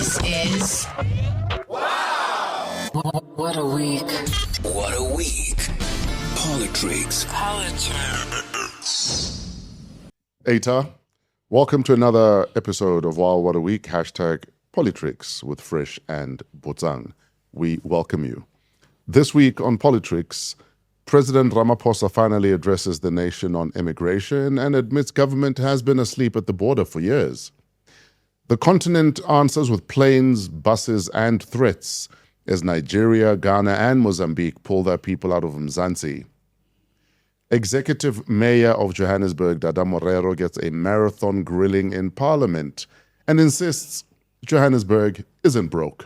This is What a Week. What a week. Politricks. Eta, welcome to another episode of Wow What a Week, hashtag Politricks with Fresh and Botsang. We welcome you. This week on Politricks, President Ramaphosa finally addresses the nation on immigration and admits government has been asleep at the border for years. The continent answers with planes, buses, and threats as Nigeria, Ghana, and Mozambique pull their people out of Mzansi. Executive Mayor of Johannesburg, Dada Morero, gets a marathon grilling in Parliament and insists Johannesburg isn't broke.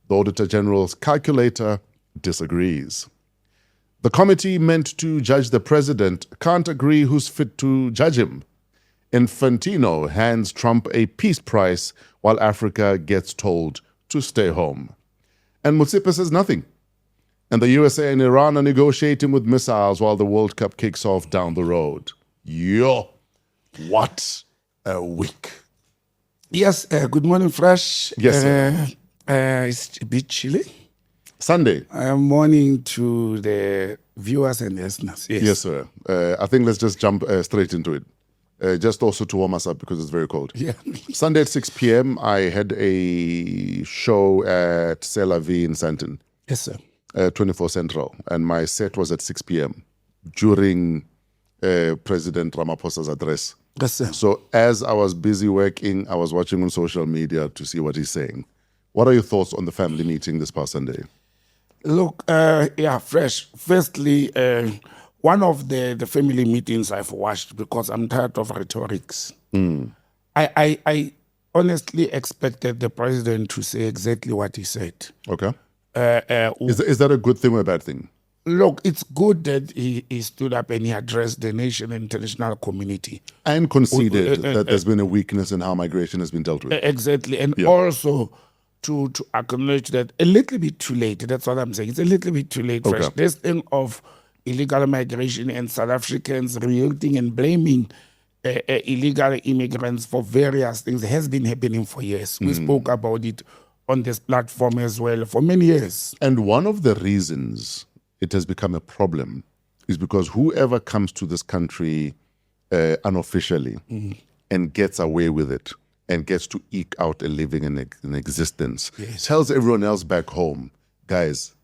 The Auditor General's calculator disagrees. The committee meant to judge the president can't agree who's fit to judge him. Infantino hands Trump a peace prize while Africa gets told to stay home. And Motsepe says nothing. And the USA and Iran are negotiating with missiles while the World Cup kicks off down the road. Yo, what a week. Yes, good morning, Fresh. Yes, sir. It's a bit chilly. Sunday. Morning to the viewers and listeners. Yes, sir. I think let's just jump straight into it. Just also to warm us up because it's very cold. Yeah. Sunday at 6 p.m., I had a show at C'est La Vie in Sandton. Yes, sir. 24 Central. And my set was at 6 p.m. during President Ramaphosa's address. Yes, sir. So as I was busy working, I was watching on social media to see what he's saying. What are your thoughts on the family meeting this past Sunday? Look, Fresh. Firstly, one of the family meetings I've watched because I'm tired of rhetorics. I honestly expected the president to say exactly what he said. Okay. Is that a good thing or a bad thing? Look, it's good that he stood up and he addressed the nation and international community. And conceded that there's been a weakness in how migration has been dealt with. Exactly. And also to acknowledge that a little bit too late. That's what I'm saying. It's a little bit too late. Okay. Fresh. This thing of illegal migration and South Africans reacting and blaming illegal immigrants for various things has been happening for years. We spoke about it on this platform as well for many years. And one of the reasons it has become a problem is because whoever comes to this country unofficially and gets away with it and gets to eke out a living and an existence tells everyone else back home, guys,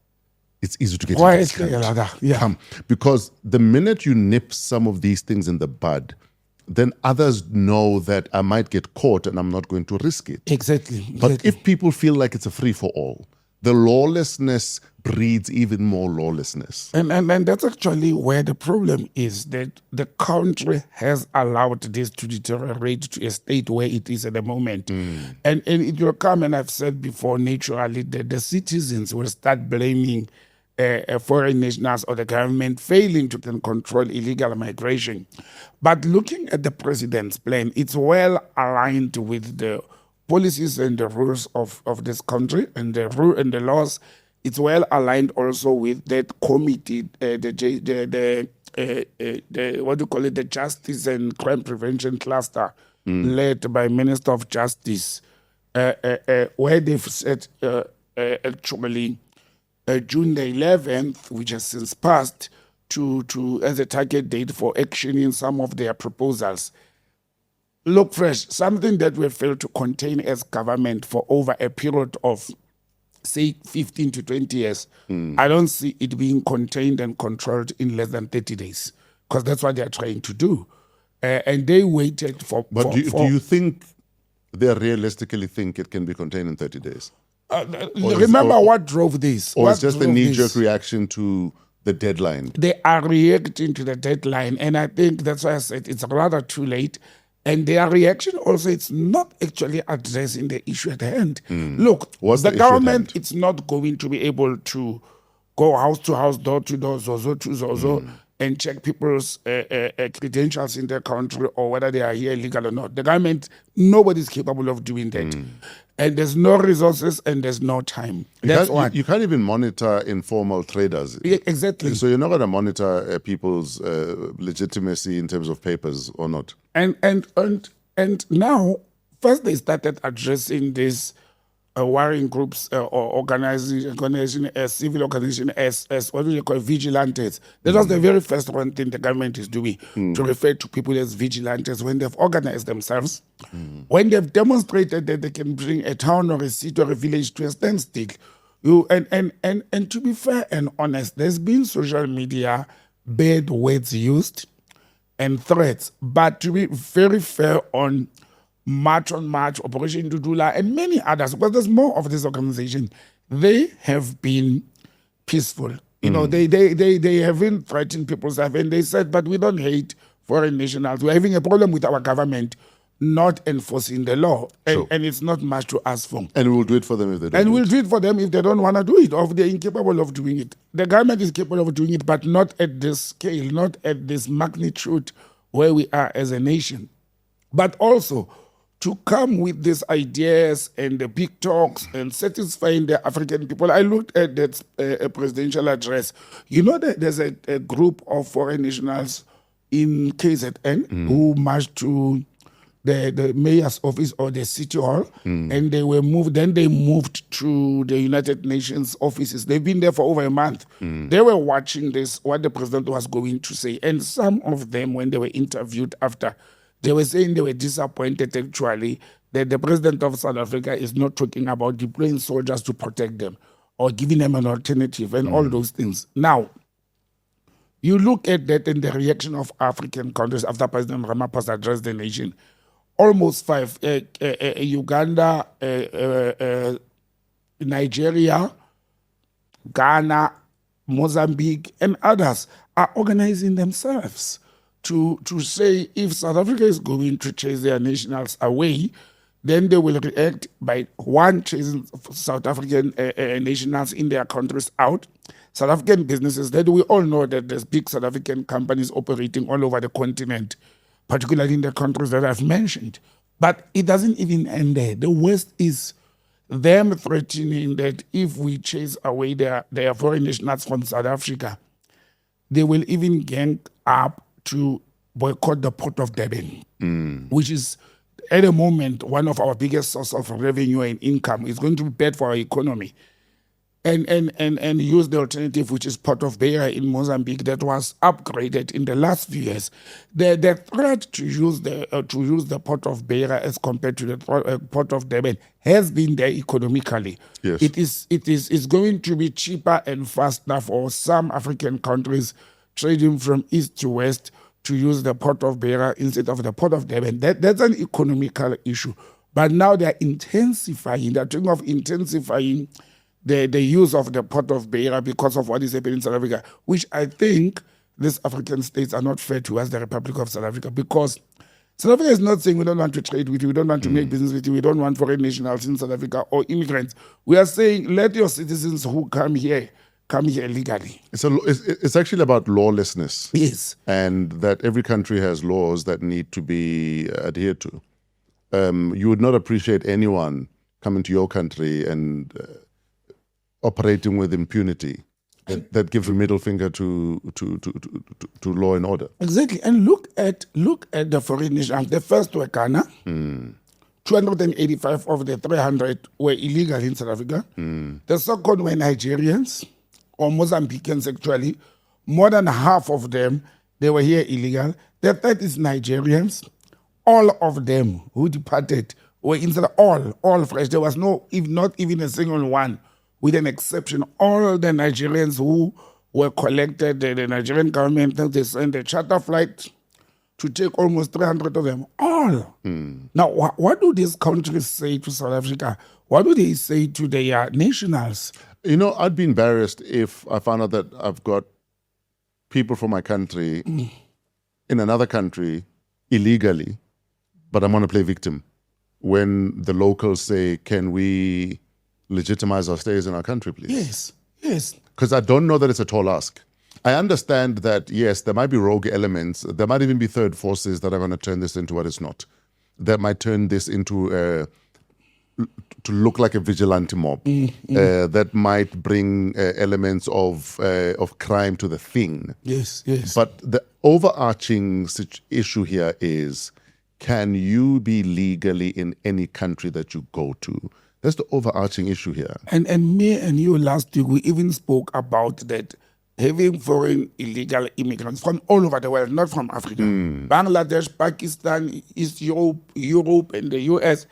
it's easy to get into this country. Come. Because the minute you nip some of these things in the bud, then others know that I might get caught and I'm not going to risk it. Exactly. But if people feel like it's a free-for-all, the lawlessness breeds even more lawlessness. And that's actually where the problem is, that the country has allowed this to deteriorate to a state where it is at the moment. And it will come, and I've said before, naturally, that the citizens will start blaming foreign nationals or the government failing to control illegal migration. But looking at the president's plan, it's well aligned with the policies and the rules of this country and the rule and the laws. It's well aligned also with that committee, the Justice and Crime Prevention Cluster, led by Minister of Justice, where they've said actually June the 11th, which has since passed, to as a target date for actioning some of their proposals. Look, Fresh, something that we failed to contain as government for over a period of, say, 15 to 20 years, I don't see it being contained and controlled in less than 30 days, because that's what they're trying to do. And they waited for... But do you think they realistically think it can be contained in 30 days? Remember what drove this? Or it's just a knee-jerk reaction to the deadline? They are reacting to the deadline, and I think that's why I said it's rather too late. And their reaction also, it's not actually addressing the issue at hand. Look, the government, it's not going to be able to go house to house, door to door, zozo to zozo, and check people's credentials in their country or whether they are here legal or not. The government, nobody's capable of doing that. And there's no resources and there's no time. That's why. You can't even monitor informal traders. Yeah, exactly. So you're not going to monitor people's legitimacy in terms of papers or not. And now, first they started addressing this warring groups or organization as civil organization as what do you call vigilantes. That was the very first one thing the government is doing, to refer to people as vigilantes when they've organized themselves, when they've demonstrated that they can bring a town or a city or a village to a standstill. And to be fair and honest, there's been social media bad words used and threats, but to be very fair on March, Operation Dudula, and many others, because there's more of this organization, they have been peaceful. You know, they haven't threatened people's life, and they said, but we don't hate foreign nationals. We're having a problem with our government not enforcing the law, and it's not much to ask for. And we'll do it for them if they don't. And we'll do it for them if they don't want to do it, or if they're incapable of doing it. The government is capable of doing it, but not at this scale, not at this magnitude where we are as a nation. But also, to come with these ideas and the big talks and satisfying the African people. I looked at that presidential address. You know that there's a group of foreign nationals in KZN who marched to the mayor's office or the city hall, and they were moved. Then they moved to the United Nations offices. They've been there for over a month. They were watching this, what the president was going to say. And some of them, when they were interviewed after, they were saying they were disappointed actually that the president of South Africa is not talking about deploying soldiers to protect them or giving them an alternative and all those things. Now, you look at that and the reaction of African countries after President Ramaphosa addressed the nation. Almost five, Uganda, Nigeria, Ghana, Mozambique, and others are organizing themselves to say if South Africa is going to chase their nationals away, then they will react by one, chasing South African nationals in their countries out. South African businesses, that we all know that there's big South African companies operating all over the continent, particularly in the countries that I've mentioned. But it doesn't even end there. The worst is them threatening that if we chase away their foreign nationals from South Africa, they will even gang up to boycott the Port of Durban, which is at the moment one of our biggest source of revenue and income. It's going to be bad for our economy. And use the alternative, which is Port of Beira in Mozambique, that was upgraded in the last few years. The threat to use the Port of Beira as compared to the Port of Durban has been there economically. Yes. It's going to be cheaper and faster for some African countries trading from east to west to use the Port of Beira instead of the Port of Durban. That's an economical issue. But now they're intensifying. They're talking of intensifying the use of the Port of Beira because of what is happening in South Africa, which I think these African states are not fair towards the Republic of South Africa, because South Africa is not saying we don't want to trade with you, we don't want to make business with you, we don't want foreign nationals in South Africa or immigrants. We are saying let your citizens who come here legally. It's actually about lawlessness. Yes. And that every country has laws that need to be adhered to. You would not appreciate anyone coming to your country and operating with impunity. That gives a middle finger to law and order. Exactly. And look at the foreign nationals. The first were Ghana. 285 of the 300 were illegal in South Africa. The second were Nigerians, or Mozambicans actually. More than half of them, they were here illegal. The third is Nigerians. All of them who departed were inside, all fresh. There was not even a single one, with an exception. All the Nigerians who were collected, the Nigerian government, they sent a charter flight to take almost 300 of them. All. Now, what do these countries say to South Africa? What do they say to their nationals? You know, I'd be embarrassed if I found out that I've got people from my country in another country illegally, but I'm going to play victim when the locals say, can we legitimize our stays in our country, please? Yes. Because I don't know that it's a tall ask. I understand that, yes, there might be rogue elements. There might even be third forces that are going to turn this into what it's not. That might turn this into to look like a vigilante mob. That might bring elements of crime to the thing. Yes. But the overarching issue here is, can you be legally in any country that you go to? That's the overarching issue here. And me and you last week, we even spoke about that having foreign illegal immigrants from all over the world, not from Africa. Bangladesh, Pakistan, East Europe, and the US.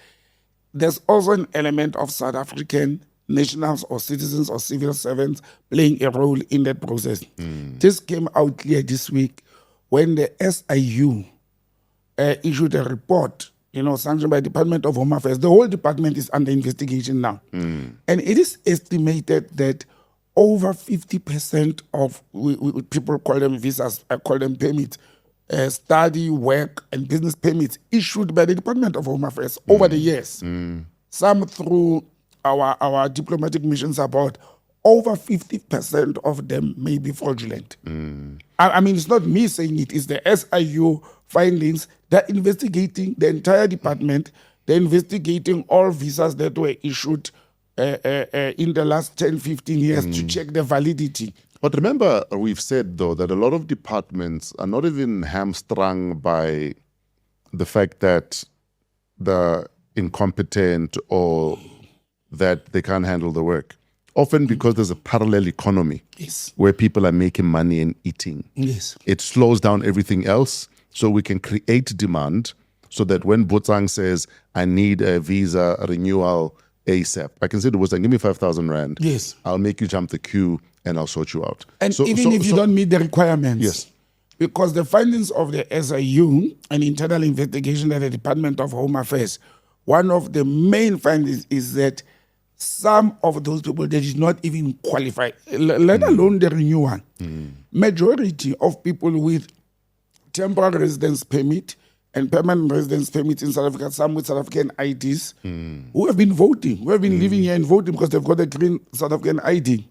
There's also an element of South African nationals or citizens or civil servants playing a role in that process. This came out clear this week when the SIU issued a report, sanctioned by the Department of Home Affairs. The whole department is under investigation now. And it is estimated that over 50% of people call them visas, I call them permits, study, work, and business permits issued by the Department of Home Affairs over the years. Some through our diplomatic missions abroad, over 50% of them may be fraudulent. I mean, it's not me saying it, it's the SIU findings. They're investigating the entire department. They're investigating all visas that were issued in the last 10, 15 years to check the validity. But remember, we've said, though, that a lot of departments are not even hamstrung by the fact that they're incompetent or that they can't handle the work. Often because there's a parallel economy where people are making money and eating. It slows down everything else, so we can create demand so that when Botsang says, I need a visa renewal ASAP, I can say to Botsang, give me 5,000 Rand. I'll make you jump the queue and I'll sort you out. And even if you don't meet the requirements. Because the findings of the SIU, an internal investigation at the Department of Home Affairs, one of the main findings is that some of those people, they did not even qualify, let alone the renewal. Majority of people with temporary residence permit and permanent residence permit in South Africa, some with South African IDs, who have been voting, who have been living here and voting because they've got a green South African ID.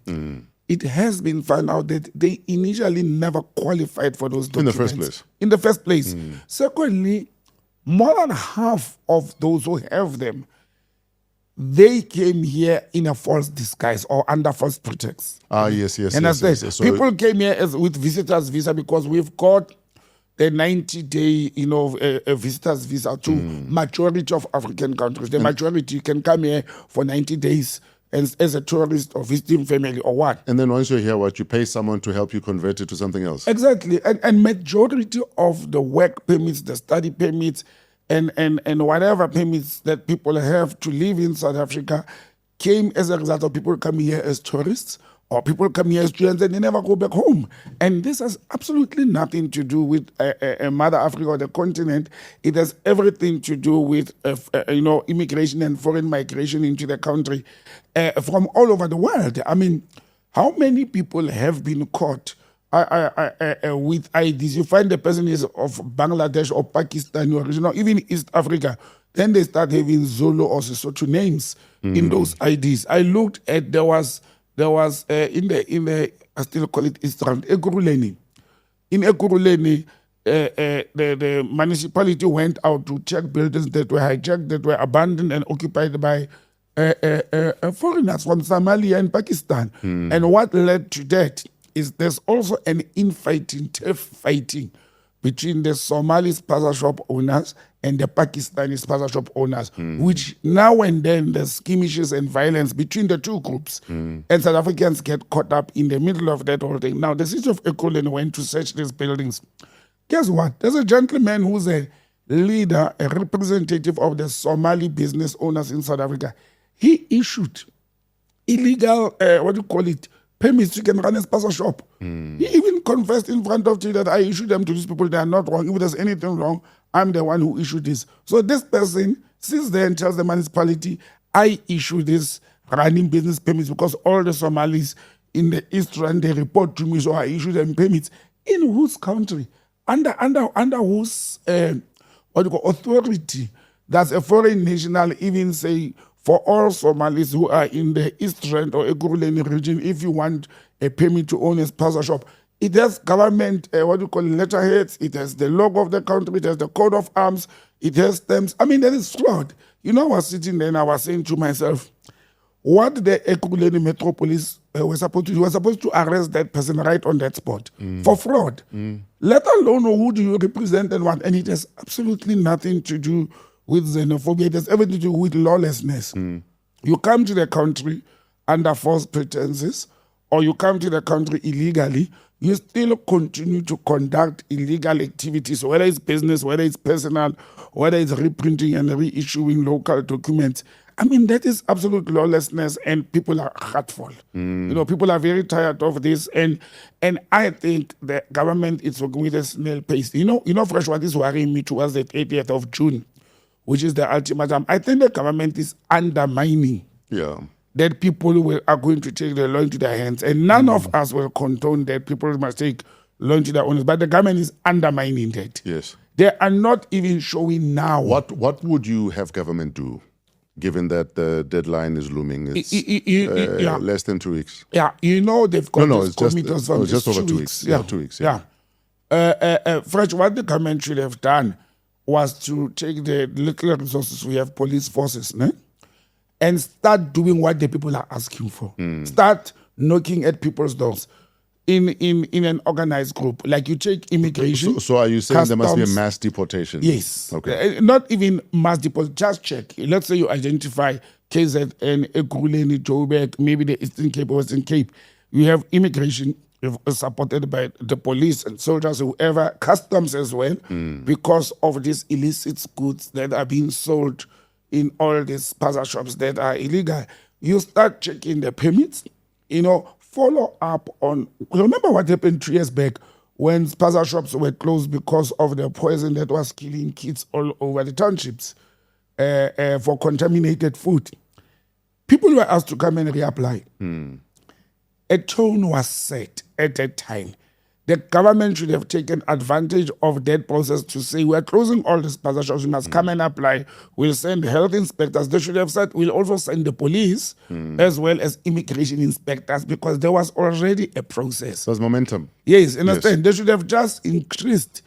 It has been found out that they initially never qualified for those documents. In the first place. Secondly, more than half of those who have them, they came here in a false disguise or under false pretext. Yes. Yes. People came here with visitors visa because we've got the 90-day, a visitor's visa to majority of African countries. The majority can come here for 90 days as a tourist or visiting family or what. And then once you're here, you pay someone to help you convert it to something else. Exactly. And majority of the work permits, the study permits, and whatever permits that people have to live in South Africa came as a result of people coming here as tourists or people coming here as students and they never go back home. And this has absolutely nothing to do with Mother Africa or the continent. It has everything to do with immigration and foreign migration into the country from all over the world. I mean, how many people have been caught with IDs? You find the person is of Bangladesh or Pakistan origin, or even East Africa. Then they start having Zulu or Sesotho names in those IDs. I looked at there was in the I still call it East Rand, Ekurhuleni. In Ekurhuleni, the municipality went out to check buildings that were hijacked, that were abandoned and occupied by foreigners from Somalia and Pakistan. And what led to that is there's also an infighting, turf fighting between the Somali spaza shop owners and the Pakistani spaza shop owners, which now and then there's skirmishes and violence between the two groups. And South Africans get caught up in the middle of that whole thing. Now, the city of Ekurhuleni went to search these buildings. Guess what? There's a gentleman who's a leader, a representative of the Somali business owners in South Africa. He issued illegal, permits you can run a spaza shop. He even confessed in front of you that I issued them to these people. They are not wrong. If there's anything wrong, I'm the one who issued this. So this person sits there and tells the municipality, I issue this running business permits because all the Somalis in the East Rand, they report to me, so I issue them permits. In whose country? Under whose authority does a foreign national even say, for all Somalis who are in the East Rand or Ekurhuleni region, if you want a permit to own a spaza shop, it has government, letterheads, it has the logo of the country, it has the coat of arms, it has stamps. I mean, that is fraud. I was sitting there and I was saying to myself, what the Ekurhuleni Metropolis were supposed to do, was supposed to arrest that person right on that spot for fraud. Let alone who do you represent and what. And it has absolutely nothing to do with xenophobia. It has everything to do with lawlessness. You come to the country under false pretenses, or you come to the country illegally, you still continue to conduct illegal activities, whether it's business, whether it's personal, whether it's reprinting and reissuing local documents. I mean, that is absolute lawlessness, and people are hurtful. People are very tired of this, and I think the government is working with a snail pace. Fresh, what is worrying me towards the 30th of June, which is the ultimatum. I think the government is undermining that people are going to take the law into their hands, and none of us will condone that people must take law into their own hands. But the government is undermining that. Yes. They are not even showing now. What would you have government do, given that the deadline is looming? It's less than 2 weeks. Yeah, they've got it's committees from just over 2 weeks. Yeah, 2 weeks. Fresh, what the government should have done was to take the little resources we have, police forces, and start doing what the people are asking for. Start knocking at people's doors in an organized group. Like you take immigration. So are you saying there must be a customs. mass deportation? Yes. Okay. Not even mass deportation. Just check. Let's say you identify KZN, Ekurhuleni, Joburg, maybe the Eastern Cape or Western Cape. You have immigration supported by the police and soldiers, whoever, customs as well, because of these illicit goods that are being sold in all these spaza shops that are illegal. You start checking the permits, follow up on. Remember what happened 3 years back when spaza shops were closed because of the poison that was killing kids all over the townships for contaminated food. People were asked to come and reapply. A tone was set at that time. The government should have taken advantage of that process to say, we're closing all the spaza shops, you must come and apply. We'll send health inspectors. They should have said, we'll also send the police as well as immigration inspectors, because there was already a process. There's momentum. Yes, understand. They should have just increased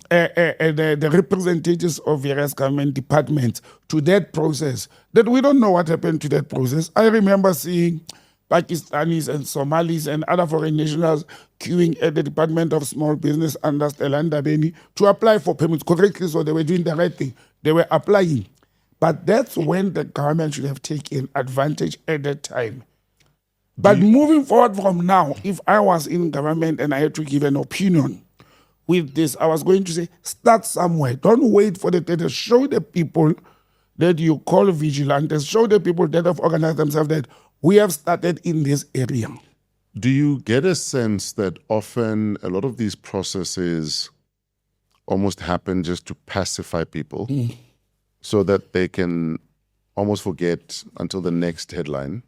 the representatives of various government departments to that process. That we don't know what happened to that process. I remember seeing Pakistanis and Somalis and other foreign nationals queuing at the Department of Small Business under Stelanda Beni to apply for permits correctly, so they were doing the right thing. They were applying. But that's when the government should have taken advantage at that time. But moving forward from now, if I was in government and I had to give an opinion with this, I was going to say, start somewhere. Don't wait for the data. Show the people that you call vigilantes. Show the people that have organized themselves that we have started in this area. Do you get a sense that often a lot of these processes almost happen just to pacify people so that they can almost forget until the next headline,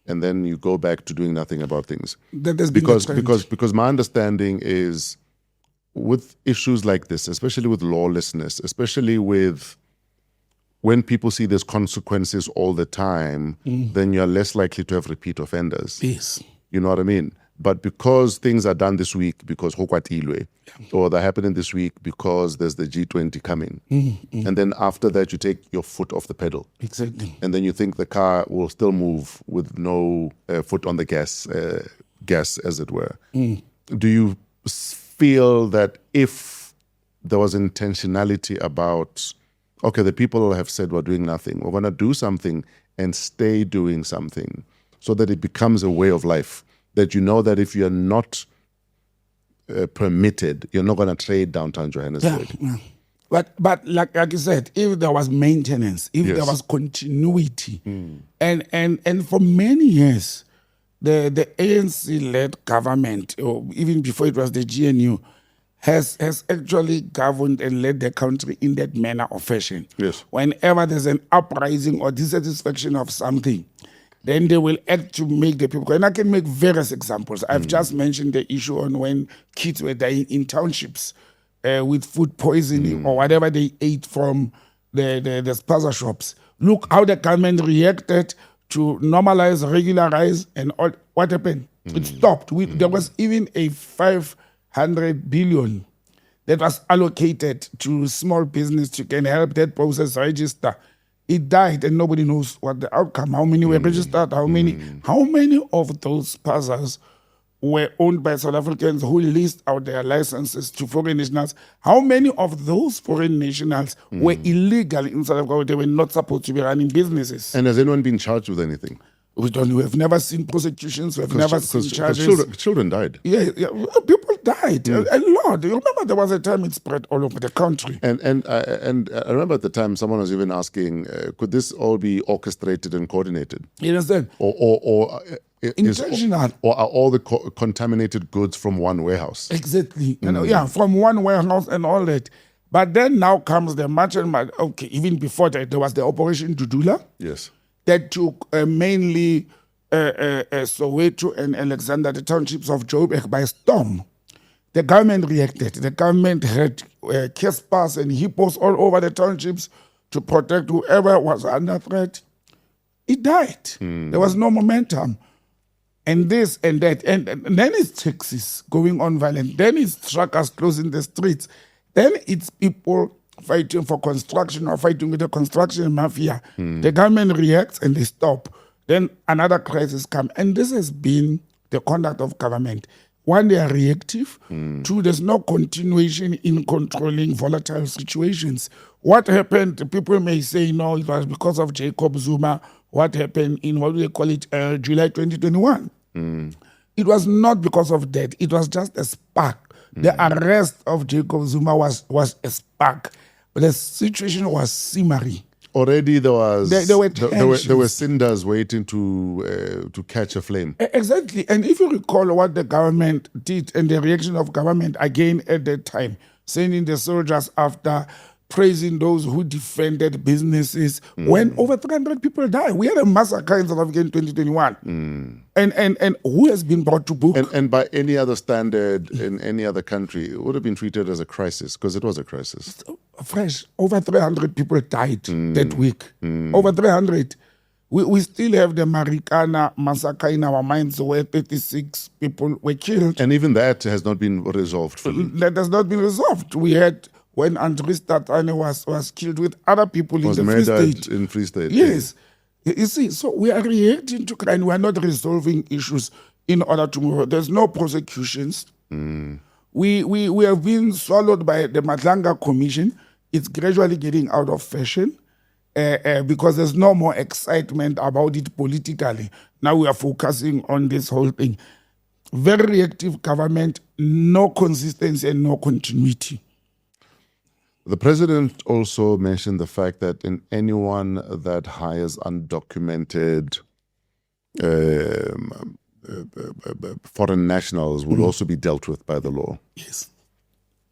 and then you go back to doing nothing about things? Because my understanding is with issues like this, especially with lawlessness, especially with when people see there's consequences all the time, then you're less likely to have repeat offenders. Yes. You know what I mean? But because things are done this week, because Hokwatilwe, or they're happening this week because there's the G20 coming, and then after that you take your foot off the pedal. Exactly. And then you think the car will still move with no foot on the gas, as it were. Do you feel that if there was intentionality about, okay, the people have said we're doing nothing, we're going to do something and stay doing something so that it becomes a way of life, that you know that if you're not permitted, you're not going to trade downtown Johannesburg? Yeah. But like you said, if there was maintenance, if there was continuity, and for many years, the ANC-led government, or even before it was the GNU, has actually governed and led the country in that manner or fashion. Yes. Whenever there's an uprising or dissatisfaction of something, then they will act to make the people. And I can make various examples. I've just mentioned the issue on when kids were dying in townships with food poisoning or whatever they ate from the spaza shops. Look how the government reacted to normalize, regularize, and all. What happened? It stopped. There was even a 500 billion that was allocated to small business to can help that process register. It died and nobody knows what the outcome, how many were registered, how many of those spazas were owned by South Africans who leased out their licenses to foreign nationals. How many of those foreign nationals were illegal in South Africa? They were not supposed to be running businesses. And has anyone been charged with anything? We have never seen prosecutions. We've never seen charges. Children died. Yeah, people died a lot. You remember there was a time it spread all over the country. And I remember at the time someone was even asking, could this all be orchestrated and coordinated? You understand? Or Intentional. Or are all the contaminated goods from one warehouse? Exactly. From one warehouse and all that. But then now comes the much and much. Okay, even before that, there was the Operation Dudula. Yes. That took mainly Soweto and Alexander, the townships of Joburg, by storm. The government reacted. The government had Caspars and hippos all over the townships to protect whoever was under threat. It died. There was no momentum. And this and that. And then it's taxis going on violent. Then it's truckers closing the streets. Then it's people fighting for construction or fighting with the construction mafia. The government reacts and they stop. Then another crisis comes. And this has been the conduct of government. One, they are reactive. Two, there's no continuation in controlling volatile situations. What happened, people may say, no, it was because of Jacob Zuma. What happened in, what do they call it, July 2021? It was not because of that. It was just a spark. The arrest of Jacob Zuma was a spark. But the situation was simmering. Already there was there were cinders waiting to catch a flame. Exactly. And if you recall what the government did and the reaction of government again at that time, sending the soldiers after, praising those who defended businesses, when over 300 people died. We had a massacre in South Africa in 2021. And who has been brought to book? And by any other standard in any other country, it would have been treated as a crisis, because it was a crisis. Fresh. Over 300 people died that week. Over 300. We still have the Marikana massacre in our minds where 36 people were killed. And even that has not been resolved fully. That has not been resolved. We had when Andries Tatane was killed with other people in the Free State. In Free State. Yes. You see, so we are reacting to crime. We are not resolving issues in order to move. There's no prosecutions. We have been swallowed by the Matlanga Commission. It's gradually getting out of fashion because there's no more excitement about it politically. Now we are focusing on this whole thing. Very reactive government, no consistency and no continuity. The president also mentioned the fact that in anyone that hires undocumented foreign nationals will also be dealt with by the law. Yes.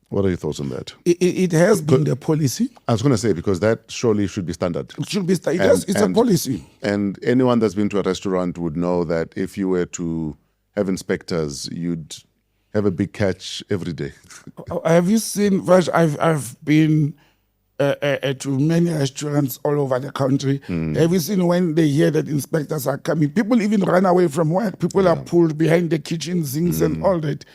What are your thoughts on that? It has been the policy. I was going to say, because that surely should be standard. It should be standard. It's a policy. And anyone that's been to a restaurant would know that if you were to have inspectors, you'd have a big catch every day. Have you seen, Raj, I've been to many restaurants all over the country. Have you seen when they hear that inspectors are coming? People even run away from work. People are pulled behind the kitchen sinks and all that.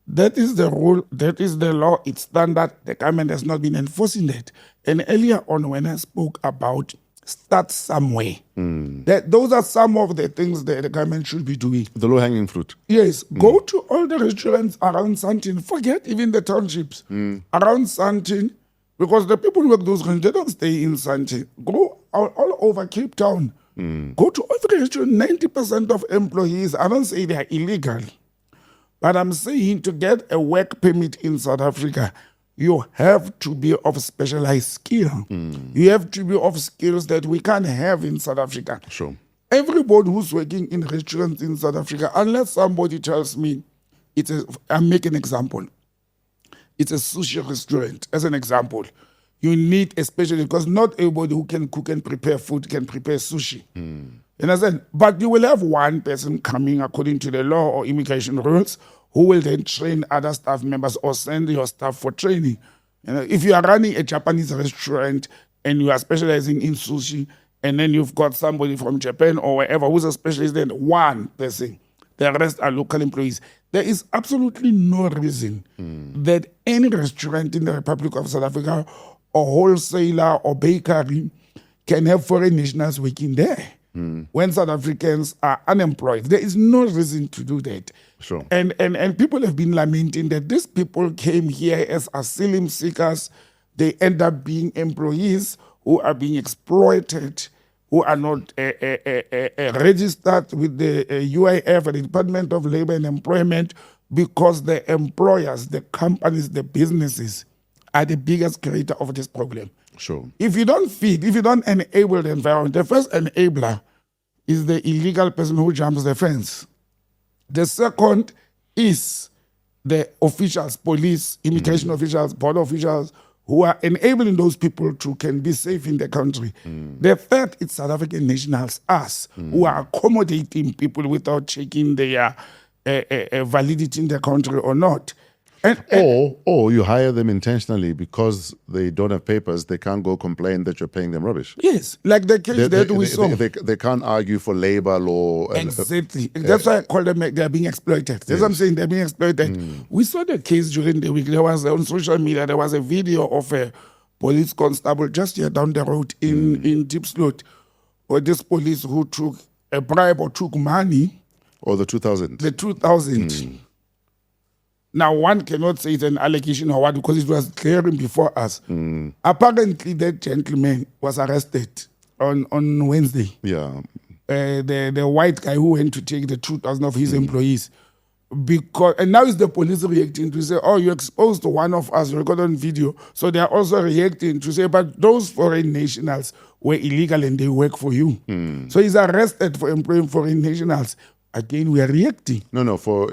That is the rule. That is the law. It's standard. The government has not been enforcing that. And earlier on, when I spoke about start somewhere, those are some of the things that the government should be doing. The low-hanging fruit. Yes. Go to all the restaurants around Sandton. Forget even the townships. Around Sandton, because the people who work those restaurants, they don't stay in Sandton. Go all over Cape Town. Go to every restaurant. 90% of employees, I don't say they are illegal. But I'm saying to get a work permit in South Africa, you have to be of specialized skill. You have to be of skills that we can't have in South Africa. Sure. Everybody who's working in restaurants in South Africa, unless somebody tells me, I'll make an example. It's a sushi restaurant, as an example. You need a specialist, because not everybody who can cook and prepare food can prepare sushi. You understand? But you will have one person coming according to the law or immigration rules who will then train other staff members or send your staff for training. You know, if you are running a Japanese restaurant and you are specializing in sushi, and then you've got somebody from Japan or wherever who's a specialist, then one person, the rest are local employees. There is absolutely no reason that any restaurant in the Republic of South Africa or wholesaler or bakery can have foreign nationals working there. when South Africans are unemployed. There is no reason to do that. Sure. And people have been lamenting that these people came here as asylum seekers. They end up being employees who are being exploited, who are not registered with the UIF, the Department of Labor and Employment, because the employers, the companies, the businesses are the biggest creator of this problem. Sure. If you don't feed, if you don't enable the environment, the first enabler is the illegal person who jumps the fence. The second is the officials, police, immigration officials, border officials, who are enabling those people to can be safe in the country. The third is South African nationals, us, who are accommodating people without checking their validity in the country or not. Or you hire them intentionally because they don't have papers. They can't go complain that you're paying them rubbish. Yes, like the case we saw. They can't argue for labor law. Exactly. That's why I call them, they're being exploited. That's what I'm saying, they're being exploited. We saw the case during the week. There was on social media, there was a video of a police constable just here down the road in Deep Slot, where this police who took a bribe or took money. Or the 2000. The 2000. Now, one cannot say it's an allegation or what, because it was clearing before us. Apparently, that gentleman was arrested on Wednesday. Yeah. The white guy who went to take the 2,000 of his employees. And now is the police reacting to say, oh, you exposed one of us, recorded on video. So they are also reacting to say, but those foreign nationals were illegal and they work for you. So he's arrested for employing foreign nationals. Again, we are reacting. No, for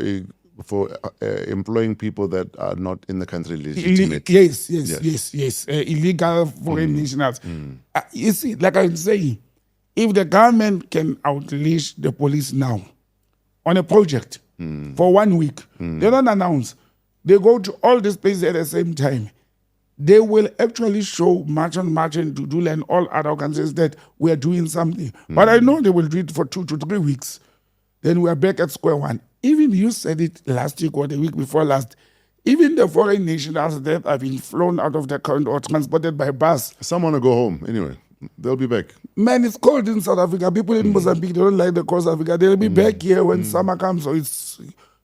employing people that are not in the country legitimate. Yes. Illegal foreign nationals. You see, like I'm saying, if the government can outlash the police now on a project for 1 week, they don't announce. They go to all these places at the same time. They will actually show March and Dudula and all other organizations that we are doing something. But I know they will do it for 2 to 3 weeks. Then we are back at square one. Even you said it last week or the week before last, even the foreign nationals that have been flown out of the country or transported by bus. Some want to go home anyway. They'll be back. Man, it's cold in South Africa. People in Mozambique, they don't like the cold South Africa. They'll be back here when summer comes. So it's,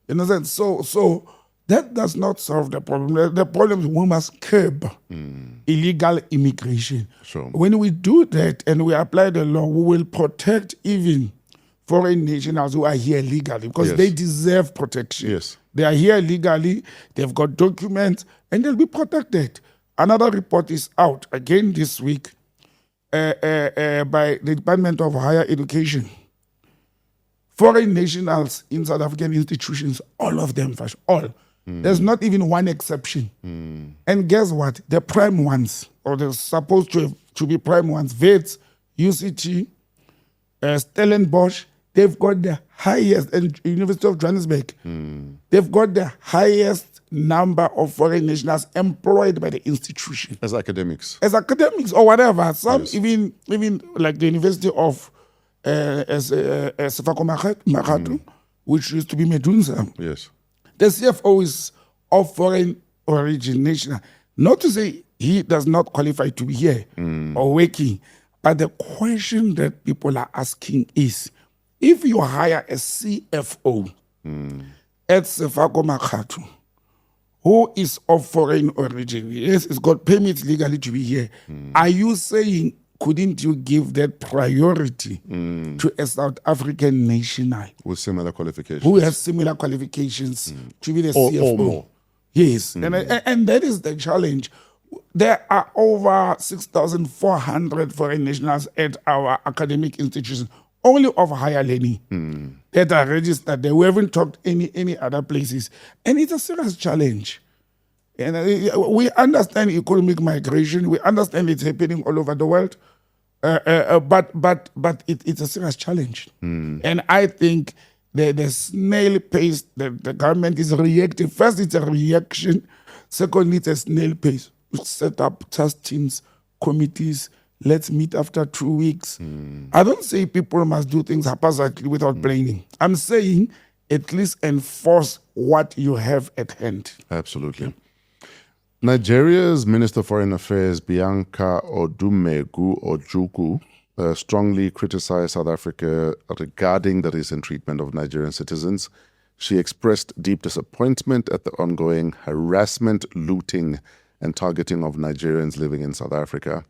you know, so that does not solve the problem. The problem is we must curb illegal immigration. Sure. When we do that and we apply the law, we will protect even foreign nationals who are here legally, because they deserve protection. Yes. They are here legally, they've got documents, and they'll be protected. Another report is out again this week by the Department of Higher Education. Foreign nationals in South African institutions, all of them, all. There's not even one exception. And guess what? The prime ones, or they're supposed to be prime ones, Wits, UCT, Stellenbosch, they've got the highest, and University of Johannesburg, they've got the highest number of foreign nationals employed by the institution. As academics. Or whatever. Some even like the University of SFACO Makatu, which used to be Medunsa. Yes. The CFO is of foreign origin national. Not to say he does not qualify to be here or working, but the question that people are asking is, if you hire a CFO at SFACO Makatu, who is of foreign origin, yes, it's got permits legally to be here, are you saying, couldn't you give that priority to a South African national with similar qualifications, who has similar qualifications to be the CFO? Or more. Yes, and that is the challenge. There are over 6,400 foreign nationals at our academic institutions, only of higher learning, that are registered there. We haven't talked any other places. And it's a serious challenge. And we understand economic migration. We understand it's happening all over the world. But it's a serious challenge. And I think the snail pace that the government is reacting. First, it's a reaction. Secondly, it's a snail pace. Set up task teams, committees. Let's meet after 2 weeks. I don't say people must do things haphazardly without planning. I'm saying at least enforce what you have at hand. Absolutely. Nigeria's Minister of Foreign Affairs, Bianca Odumegu Ojukwu, strongly criticized South Africa regarding the recent treatment of Nigerian citizens. She expressed deep disappointment at the ongoing harassment, looting, and targeting of Nigerians living in South Africa.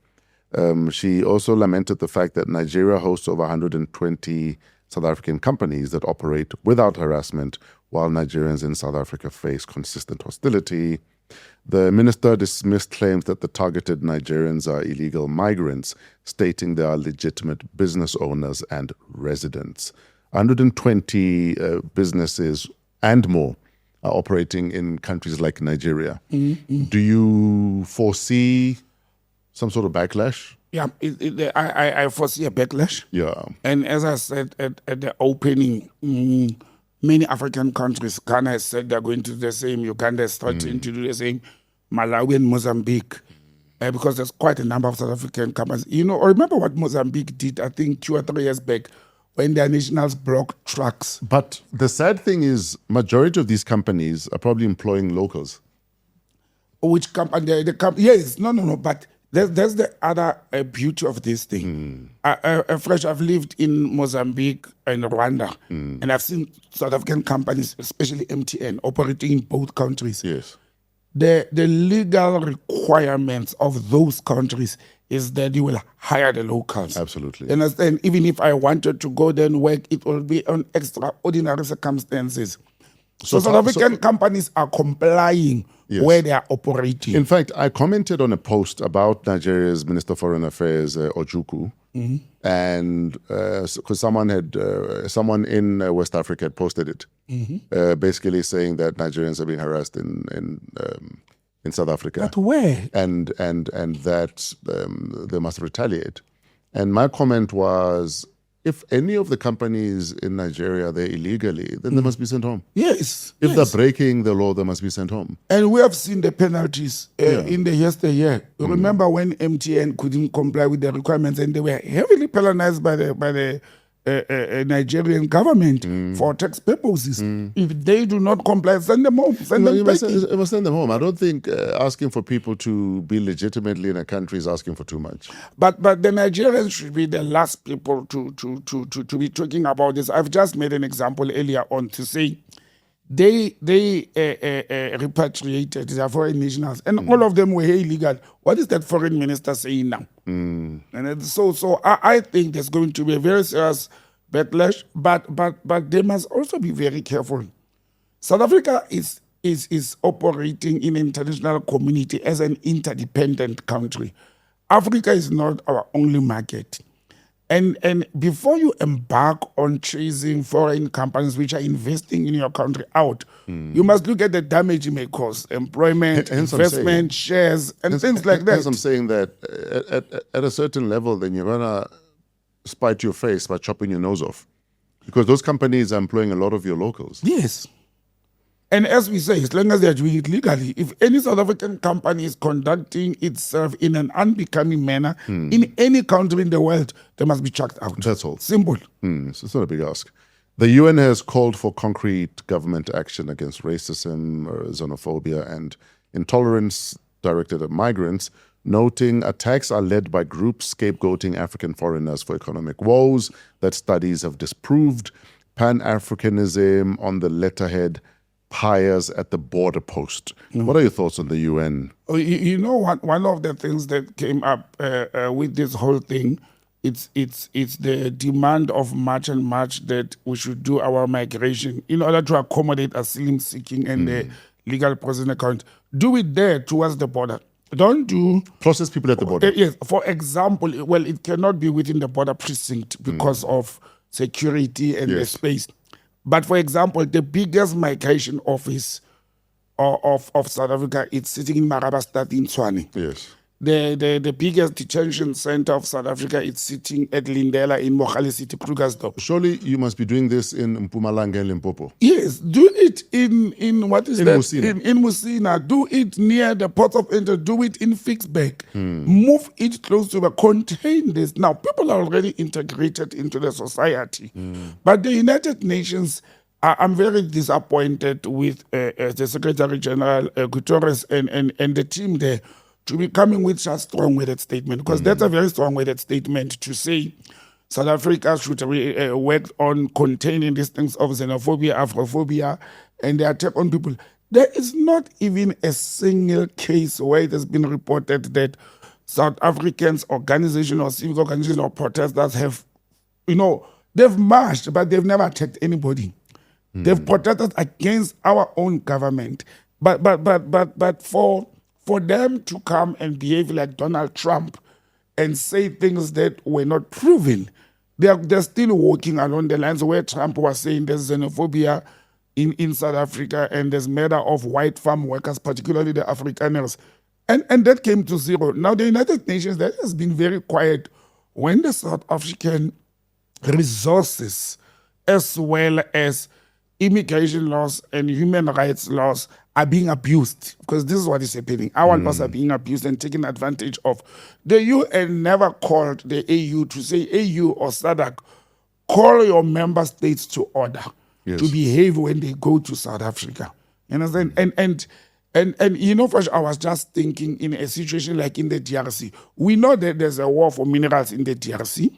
She also lamented the fact that Nigeria hosts over 120 South African companies that operate without harassment, while Nigerians in South Africa face consistent hostility. The minister dismissed claims that the targeted Nigerians are illegal migrants, stating they are legitimate business owners and residents. 120 businesses and more are operating in countries like Nigeria. Mm-hmm. Do you foresee some sort of backlash? Yeah, I foresee a backlash. Yeah. And as I said at the opening, many African countries, Ghana has said they're going to do the same, Uganda is starting to do the same, Malawi and Mozambique, because there's quite a number of South African companies. You know, remember what Mozambique did, I think 2 or 3 years back, when their nationals blocked trucks. But the sad thing is, majority of these companies are probably employing locals. Which company? Yes, no, but there's the other beauty of this thing. Fresh, I've lived in Mozambique and Rwanda, and I've seen South African companies, especially MTN, operating in both countries. Yes. The legal requirements of those countries is that you will hire the locals. Absolutely. You understand? Even if I wanted to go there and work, it will be on extraordinary circumstances. So South African companies are complying where they are operating. In fact, I commented on a post about Nigeria's Minister of Foreign Affairs, Ojukwu, and because someone in West Africa had posted it, basically saying that Nigerians are being harassed in South Africa. But where? And that they must retaliate. And my comment was, if any of the companies in Nigeria, they're illegally, then they must be sent home. Yes. If they're breaking the law, they must be sent home. And we have seen the penalties in the yesteryear. Remember when MTN couldn't comply with the requirements and they were heavily penalized by the Nigerian government for tax purposes. If they do not comply, send them home. You must send them home. I don't think asking for people to be legitimately in a country is asking for too much. But the Nigerians should be the last people to be talking about this. I've just made an example earlier on to say they repatriated their foreign nationals, and all of them were illegal. What is that foreign minister saying now? And so I think there's going to be a very serious backlash, but they must also be very careful. South Africa is operating in an international community as an interdependent country. Africa is not our only market. And before you embark on chasing foreign companies which are investing in your country out, you must look at the damage it may cause, employment, investment, shares, and things like that. Hence I'm saying that at a certain level, then you're going to spite your face by chopping your nose off. Because those companies are employing a lot of your locals. Yes. And as we say, as long as they're doing it legally, if any South African company is conducting itself in an unbecoming manner in any country in the world, they must be chucked out. That's all. Simple. So it's not a big ask. The UN has called for concrete government action against racism, xenophobia, and intolerance directed at migrants, noting attacks are led by groups scapegoating African foreigners for economic woes that studies have disproved. Pan-Africanism on the letterhead, hires at the border post. What are your thoughts on the UN? You know what? One of the things that came up with this whole thing, it's the demand of much and much that we should do our migration in order to accommodate asylum seeking and the legal presence account. Do it there towards the border. Don't do process people at the border. Yes. For example, well, it cannot be within the border precinct because of security and the space. But for example, the biggest migration office of South Africa, it's sitting in Marabastad in Tshwane. Yes. The biggest detention center of South Africa is sitting at Lindela in Mogale City, Krugersdorp. Surely you must be doing this in Mpumalanga and Limpopo. Yes, do it in what is that? Musina. In Musina. Do it near the port of entry. Do it in Fixback. Move it close to contain this. Now, people are already integrated into the society. But the United Nations, I'm very disappointed with the Secretary General Guterres and the team there, to be coming with such strong-worded statement, because that's a very strong-worded statement to say South Africa should work on containing these things of xenophobia, Afrophobia, and the attack on people. There is not even a single case where it has been reported that South Africans, organizations or civic organizations or protesters have, they've marched, but they've never attacked anybody. They've protested against our own government. But for them to come and behave like Donald Trump and say things that were not proven, they're still walking along the lines where Trump was saying there's xenophobia in South Africa and there's murder of white farm workers, particularly the Afrikaners. And that came to zero. Now, the United Nations, that has been very quiet when the South African resources as well as immigration laws and human rights laws are being abused, because this is what is happening. Our laws are being abused and taken advantage of. The UN never called the AU to say, AU or SADC, call your member states to order to behave when they go to South Africa. You understand? And first, I was just thinking in a situation like in the DRC. We know that there's a war for minerals in the DRC.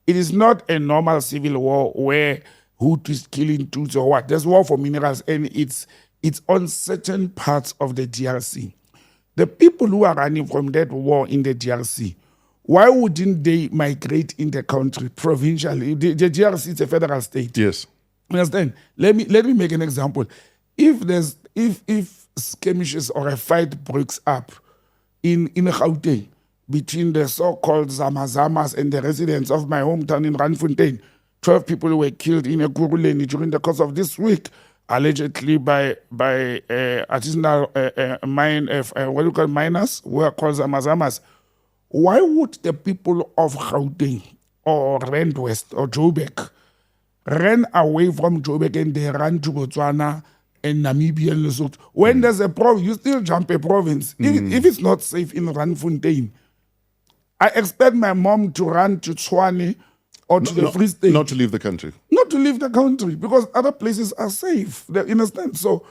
It is not a normal civil war where Hutu is killing Tutsi or what. There's war for minerals, and it's on certain parts of the DRC. The people who are running from that war in the DRC, why wouldn't they migrate in the country provincially? The DRC is a federal state. Yes. Understand? Let me make an example. If skirmishes or a fight breaks up in Gauteng between the so-called Zamazamas and the residents of my hometown in Randfontein, 12 people were killed in a Kuruleni during the course of this week, allegedly by artisanal miners who are called Zamazamas. Why would the people of Gauteng or Rand West or Joburg run away from Joburg and they run to Botswana and Namibia and Lesotho? When there's a province, you still jump a province. If it's not safe in Randfontein, I expect my mom to run to Tshwane or to the Free State. Not to leave the country. Not to leave the country, because other places are safe. You understand? So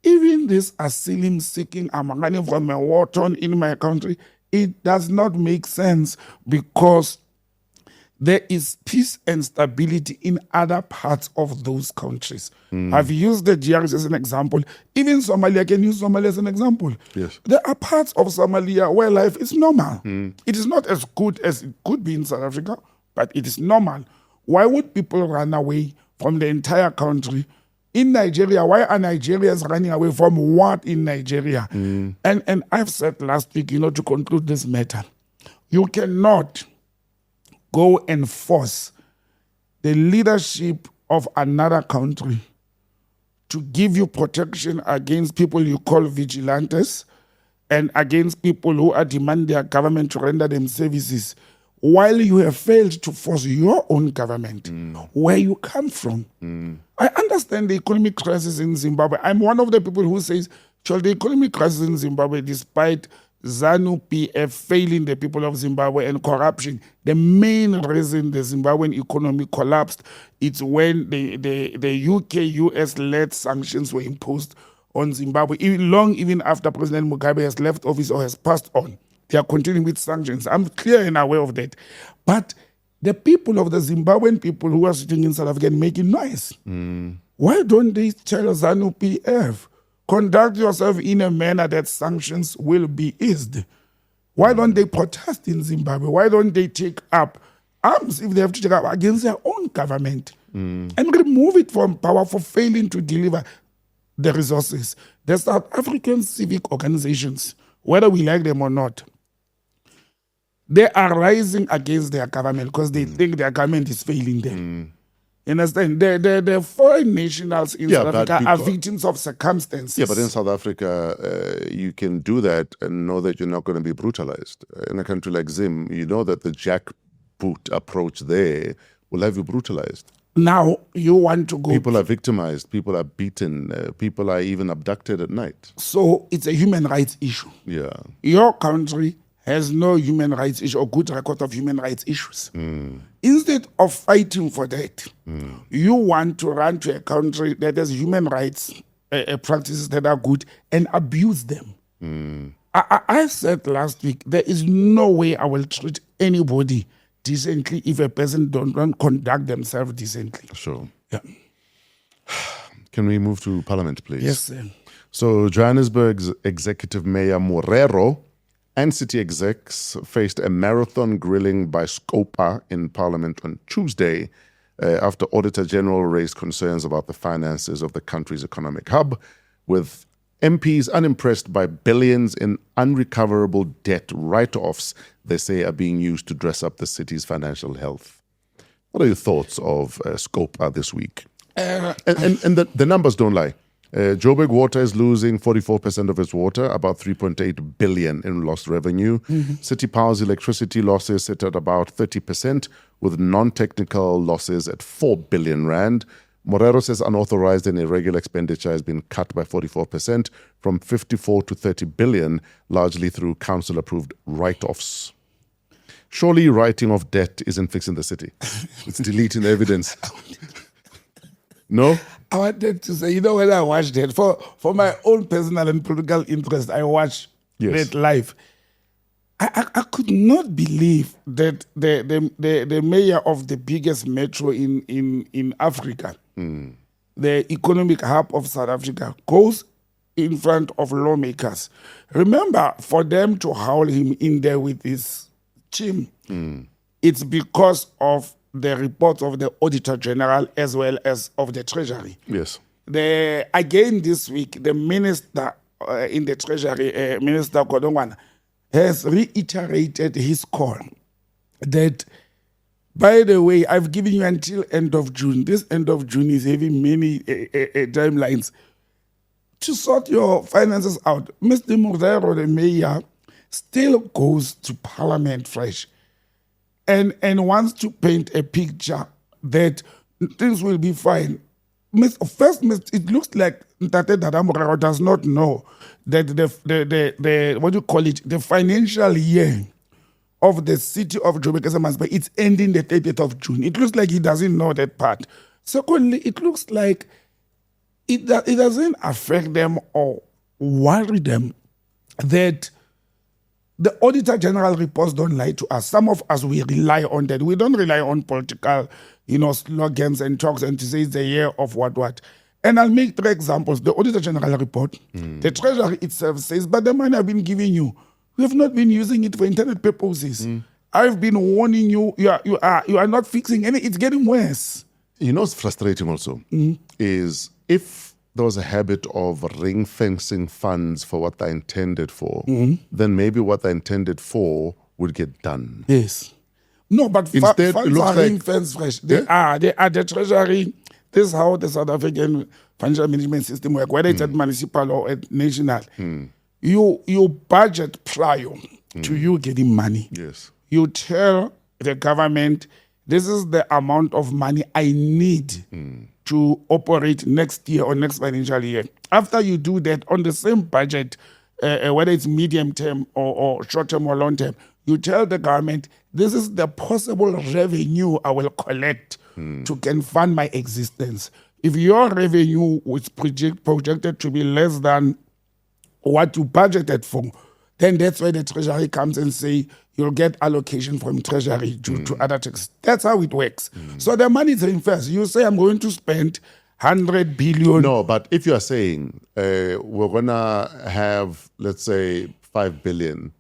even this asylum seeking, I'm running from a war torn in my country, it does not make sense, because there is peace and stability in other parts of those countries. I've used the DRC as an example. Even Somalia, I can use Somalia as an example. Yes. There are parts of Somalia where life is normal. It is not as good as it could be in South Africa, but it is normal. Why would people run away from the entire country? In Nigeria, why are Nigerians running away from what in Nigeria? And I've said last week, to conclude this matter, you cannot go and force the leadership of another country to give you protection against people you call vigilantes and against people who are demanding their government to render them services, while you have failed to force your own government where you come from. I understand the economic crisis in Zimbabwe. I'm one of the people who says, the economic crisis in Zimbabwe, despite ZANU-PF failing the people of Zimbabwe and corruption, the main reason the Zimbabwean economy collapsed, it's when the UK-US-led sanctions were imposed on Zimbabwe, even after President Mugabe has left office or has passed on. They are continuing with sanctions. I'm clear and aware of that. But the people of the Zimbabwean people who are sitting in South Africa and making noise, why don't they tell ZANU-PF, conduct yourself in a manner that sanctions will be eased? Why don't they protest in Zimbabwe? Why don't they take up arms if they have to take up against their own government and remove it from power for failing to deliver the resources? The South African civic organizations, whether we like them or not, they are rising against their government because they think their government is failing them. You understand? The foreign nationals in South Africa are victims of circumstances. Yeah, but in South Africa, you can do that and know that you're not going to be brutalized. In a country like Zim, you know that the jackboot approach there will have you brutalized. Now you want to go... People are victimized, people are beaten, people are even abducted at night. So it's a human rights issue. Yeah. Your country has no human rights issue or good record of human rights issues. Instead of fighting for that, you want to run to a country that has human rights practices that are good and abuse them. I said last week, there is no way I will treat anybody decently if a person don't conduct themselves decently. Sure. Yeah. Can we move to Parliament, please? Yes, sir. So Johannesburg's Executive Mayor Morero and city execs faced a marathon grilling by SCOPA in Parliament on Tuesday after Auditor General raised concerns about the finances of the country's economic hub, with MPs unimpressed by billions in unrecoverable debt write-offs they say are being used to dress up the city's financial health. What are your thoughts of SCOPA this week? And the numbers don't lie. Joburg Water is losing 44% of its water, about 3.8 billion in lost revenue. City Power's electricity losses sit at about 30%, with non-technical losses at 4 billion rand. Morero says unauthorized and irregular expenditure has been cut by 44%, from 54 to 30 billion, largely through council-approved write-offs. Surely writing off debt isn't fixing the city. It's deleting evidence. No? I wanted to say, when I watched it, for my own personal and political interest, I watched it live. I could not believe that the mayor of the biggest metro in Africa, the economic hub of South Africa, goes in front of lawmakers. Remember, for them to haul him in there with his chin, it's because of the reports of the Auditor General as well as of the Treasury. Yes. Again this week, the minister in the Treasury, Minister Kodongwana, has reiterated his call that, by the way, I've given you until end of June. This end of June is having many timelines to sort your finances out. Mr. Morero, the mayor, still goes to Parliament fresh and wants to paint a picture that things will be fine. First, it looks like Ntate Dada Morero does not know that the financial year of the city of Joburg, it's ending the 30th of June. It looks like he doesn't know that part. Secondly, it looks like it doesn't affect them or worry them that the Auditor General reports don't lie to us. Some of us, we rely on that. We don't rely on political, slogans and talks and to say it's the year of what. And I'll make 3 examples. The Auditor General report, the Treasury itself says, but the money I've been giving you, we have not been using it for intended purposes. I've been warning you, you are not fixing any, it's getting worse. What's frustrating also is if there was a habit of ring fencing funds for what they're intended for, then maybe what they're intended for would get done. Yes. No, but Instead, funds are ring fence fresh. They are the Treasury. This is how the South African financial management system works, whether it's at municipal or at national. You budget prior to you getting money. Yes. You tell the government, this is the amount of money I need to operate next year or next financial year. After you do that on the same budget, whether it's medium term or short term or long term, you tell the government, this is the possible revenue I will collect to can fund my existence. If your revenue was projected to be less than what you budgeted for, then that's where the Treasury comes and say you'll get allocation from Treasury to other taxes. That's how it works. So the money is reinvested. You say I'm going to spend 100 billion. No, but if you are saying we're going to have, let's say, 5 billion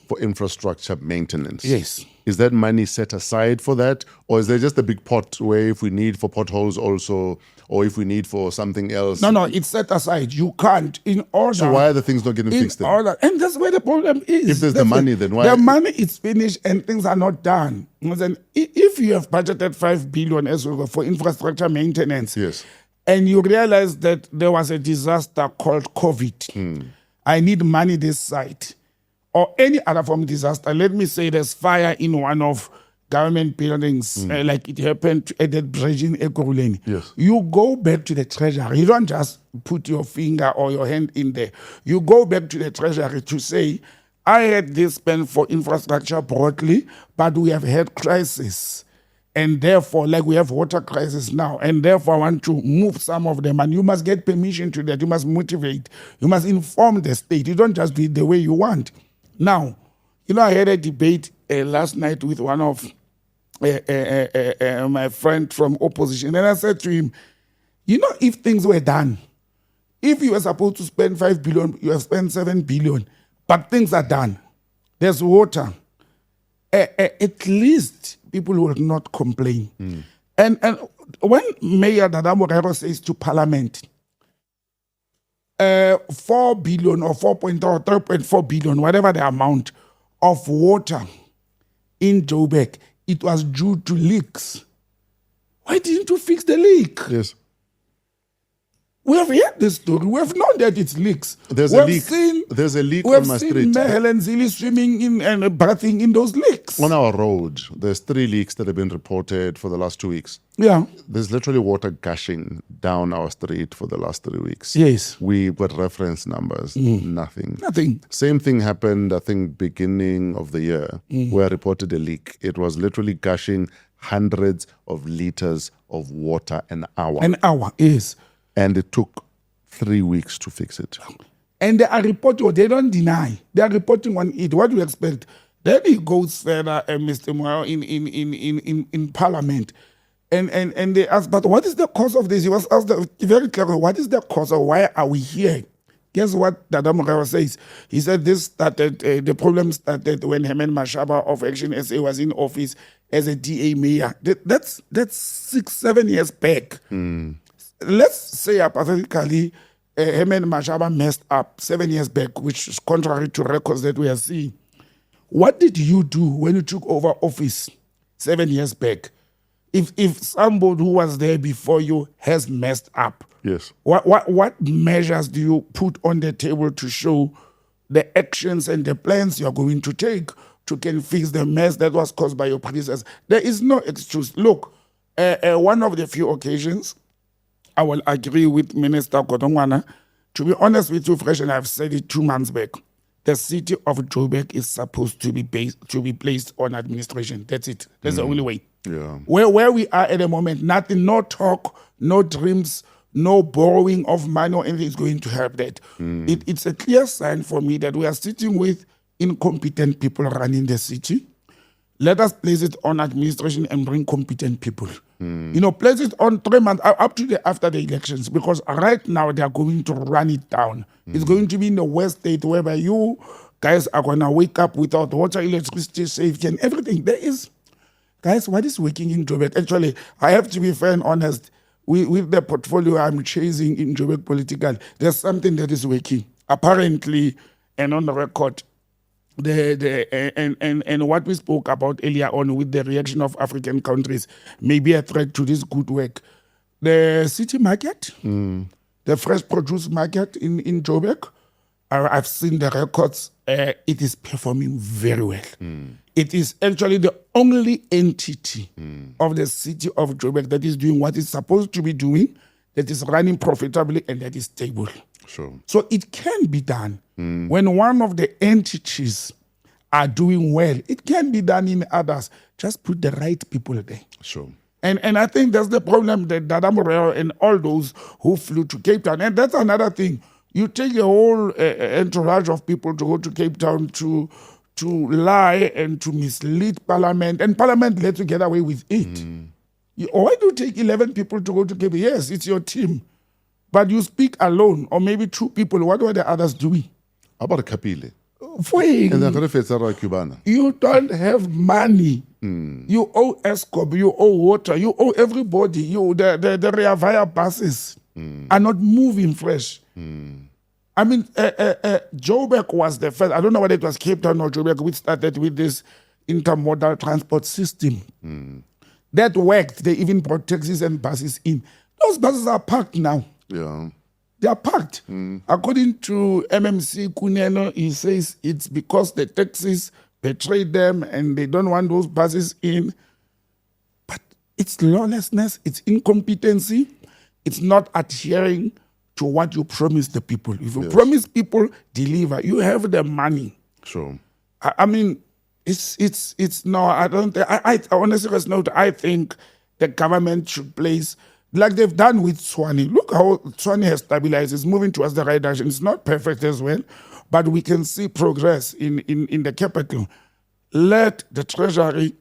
for infrastructure maintenance. Yes. Is that money set aside for that? Or is there just a big pot where if we need for potholes also, or if we need for something else? No, it's set aside. You can't in order. So why are the things not getting fixed then? Order. And that's where the problem is. If there's the money, then why? The money is finished and things are not done. Then if you have budgeted 5 billion as well for infrastructure maintenance, yes, and you realize that there was a disaster called COVID, I need money this side, or any other form of disaster. Let me say there's fire in one of government buildings, like it happened at that bridge in Ekurhuleni. Yes. You go back to the Treasury. You don't just put your finger or your hand in there. You go back to the Treasury to say, I had this spent for infrastructure broadly, but we have had crisis. and therefore, like we have water crisis now, and therefore I want to move some of them, and you must get permission to that. You must motivate. You must inform the state. You don't just do it the way you want. Now, I had a debate last night with one of my friend from opposition, and I said to him, if things were done, if you were supposed to spend 5 billion, you have spent 7 billion, but things are done. There's water. At least people will not complain. And when Mayor Dada Morero says to Parliament, 4 billion or 3.4 billion, whatever the amount of water in Joburg, it was due to leaks. Why didn't you fix the leak? Yes. We have heard this story. We have known that it's leaks. There's a leak We on have my seen street. Mayor Helen Zille swimming in and bathing in those leaks. On our road, there's 3 leaks that have been reported for the last 2 weeks. Yeah. There's literally water gushing down our street for the last 3 weeks. Yes. We got reference numbers, nothing. Nothing. Same thing happened, I think, beginning of the year, where I reported a leak. It was literally gushing hundreds of liters of water an hour. An hour, yes. And it took 3 weeks to fix it. And they are reporting, they don't deny. They are reporting on it. What do you expect? Then he goes further, Mr. Morero, in Parliament. And they ask, but what is the cause of this? He was asked very clearly, what is the cause of why are we here? Guess what Dada Morero says? He said this started, the problem started when Herman Mashaba of Action SA was in office as a DA mayor. That's 6-7 years back. Let's say hypothetically, Herman Mashaba messed up 7 years back, which is contrary to records that we are seeing. What did you do when you took over office 7 years back? If somebody who was there before you has messed up, Yes. what measures do you put on the table to show the actions and the plans you are going to take to can fix the mess that was caused by your predecessors? There is no excuse. Look, one of the few occasions I will agree with Minister Godongwana. To be honest with you, Fresh, and I've said it 2 months back, the city of Joburg is supposed to be placed on administration. That's it. That's the only way. Yeah. Where we are at the moment, nothing, no talk, no dreams, no borrowing of money or anything is going to help that. It's a clear sign for me that we are sitting with incompetent people running the city. Let us place it on administration and bring competent people. Place it on 3 months, up to after the elections, because right now they are going to run it down. It's going to be in the West State, whereby you guys are going to wake up without water, electricity, safety, and everything. There is, guys, what is working in Joburg? Actually, I have to be fair and honest. With the portfolio I'm chasing in Joburg political, there's something that is working. Apparently, and on the record, and what we spoke about earlier on with the reaction of African countries may be a threat to this good work. The city market, the fresh produce market in Joburg, I've seen the records. It is performing very well. It is actually the only entity of the city of Joburg that is doing what it's supposed to be doing, that is running profitably and that is stable. Sure. So it can be done. When one of the entities are doing well, it can be done in others. Just put the right people there. Sure. And I think that's the problem that Dada Morero and all those who flew to Cape Town. And that's another thing. You take a whole entourage of people to go to Cape Town to lie and to mislead Parliament. And Parliament let you get away with it. Why do you take 11 people to go to Cape Town? Yes, it's your team. But you speak alone, or maybe 2 people. What were the others doing? How about a Kapile? And then you don't have money. You owe SCOPA, you owe water, you owe everybody. The Rea Vaya buses are not moving fresh. I mean, Joburg was the first. I don't know whether it was Cape Town or Joburg, which started with this intermodal transport system. That worked. They even brought taxis and buses in. Those buses are parked now. Yeah. They are parked. According to MMC Kuneno, he says it's because the taxis betrayed them and they don't want those buses in. But it's lawlessness, it's incompetency, it's not adhering to what you promise the people. If you promise people, deliver. You have the money. Sure. I mean, It's no, I don't think, I on a serious note, I think the government should place, like they've done with Tshwane. Look how Tshwane has stabilized. It's moving towards the right direction. It's not perfect as well, but we can see progress in the capital. Let the Treasury,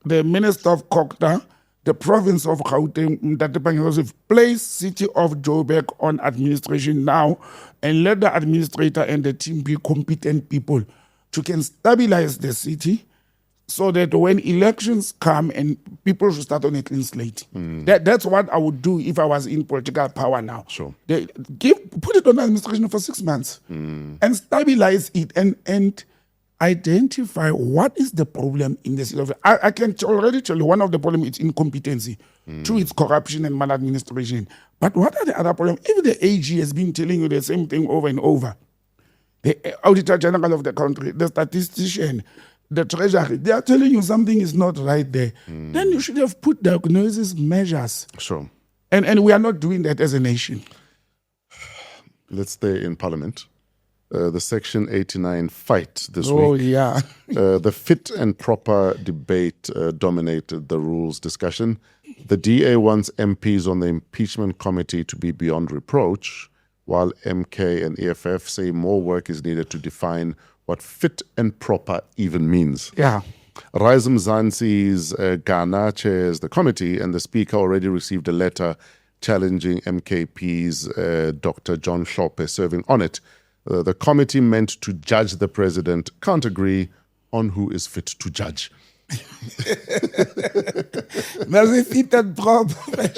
the Minister of Kokta, the province of Gauteng, place city of Joburg on administration now, and let the administrator and the team be competent people to can stabilize the city, so that when elections come and people should start on a clean slate. That's what I would do if I was in political power now. Sure. Put it on administration for 6 months and stabilize it and identify what is the problem in the city of. I can already tell you one of the problems is incompetency. Two, it's corruption and maladministration. But what are the other problems? If the AG has been telling you the same thing over and over, the Auditor General of the country, the statistician, the Treasury, they are telling you something is not right there, then you should have put diagnosis measures. Sure. And we are not doing that as a nation. Let's stay in Parliament. The Section 89 fight this Oh, week. yeah. The fit and proper debate dominated the rules discussion. The DA wants MPs on the impeachment committee to be beyond reproach, while MK and EFF say more work is needed to define what fit and proper even means. Yeah. Rise Mzansi's Ghana chairs the committee, and the Speaker already received a letter challenging MKP's Dr. John Hlophe serving on it. The committee meant to judge the president can't agree on who is fit to judge. There's a fit and proper.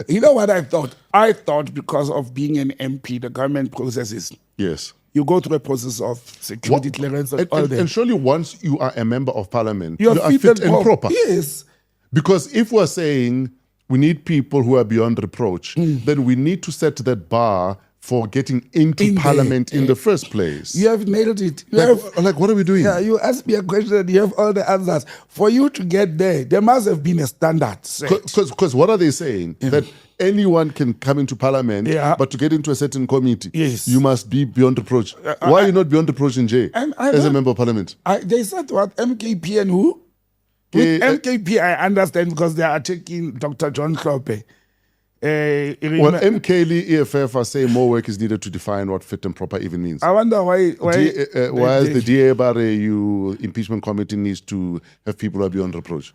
You know what I thought? I thought because of being an MP, the government processes. Yes. You go through a process of security clearance and all that. And surely once you are a member of parliament, You you are are fit and proper. Yes. Because if we're saying we need people who are beyond reproach, then we need to set that bar for getting into parliament in the first place. You have nailed it. Like, what are we doing? Yeah, you ask me a question and you have all the answers. For you to get there must have been a standard set. Because what are they saying? That anyone can come into parliament, but to get into a certain committee, you must be beyond reproach. Why are you not beyond reproach in jail as a member of parliament? They said what? MKP and who? With MKP, I understand because they are taking Dr. John Hlophe. Well, MK, EFF are saying more work is needed to define what fit and proper even means. I wonder why is the DA about impeachment committee needs to have people who are beyond reproach?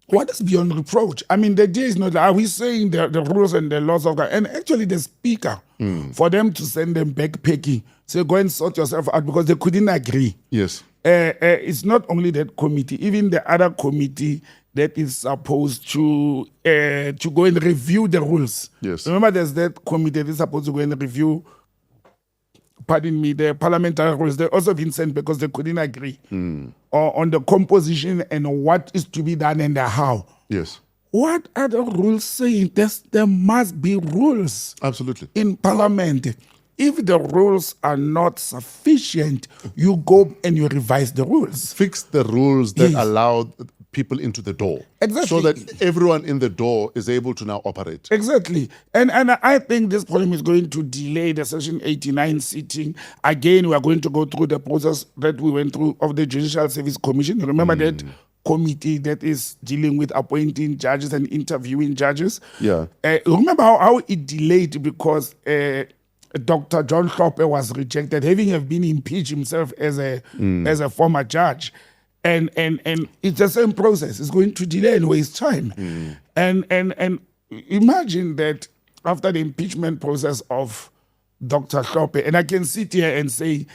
What is beyond reproach? I mean, the DA is not. Are we saying the rules and the laws of God? And actually, the speaker, for them to send them backpacking, say go and sort yourself out because they couldn't agree. Yes. It's not only that committee, even the other committee that is supposed to go and review the rules. Yes. Remember, there's that committee that is supposed to go and review, pardon me, the parliamentary rules. They've also been sent because they couldn't agree on the composition and what is to be done and the how. Yes. What are the rules saying? There must be rules. Absolutely. In parliament. If the rules are not sufficient, you go and you revise the rules. Fix the rules that allow people into the door. Exactly. So that everyone in the door is able to now operate. Exactly. And I think this problem is going to delay the Section 89 sitting. Again, we are going to go through the process that we went through of the Judicial Service Commission. Remember that committee that is dealing with appointing judges and interviewing judges? Yeah. Remember how it delayed because Dr. John Hlophe was rejected, having have been impeached himself as a former judge. And it's the same process. It's going to delay and waste time. And imagine that after the impeachment process of Dr. Hlophe, and I can sit here and say,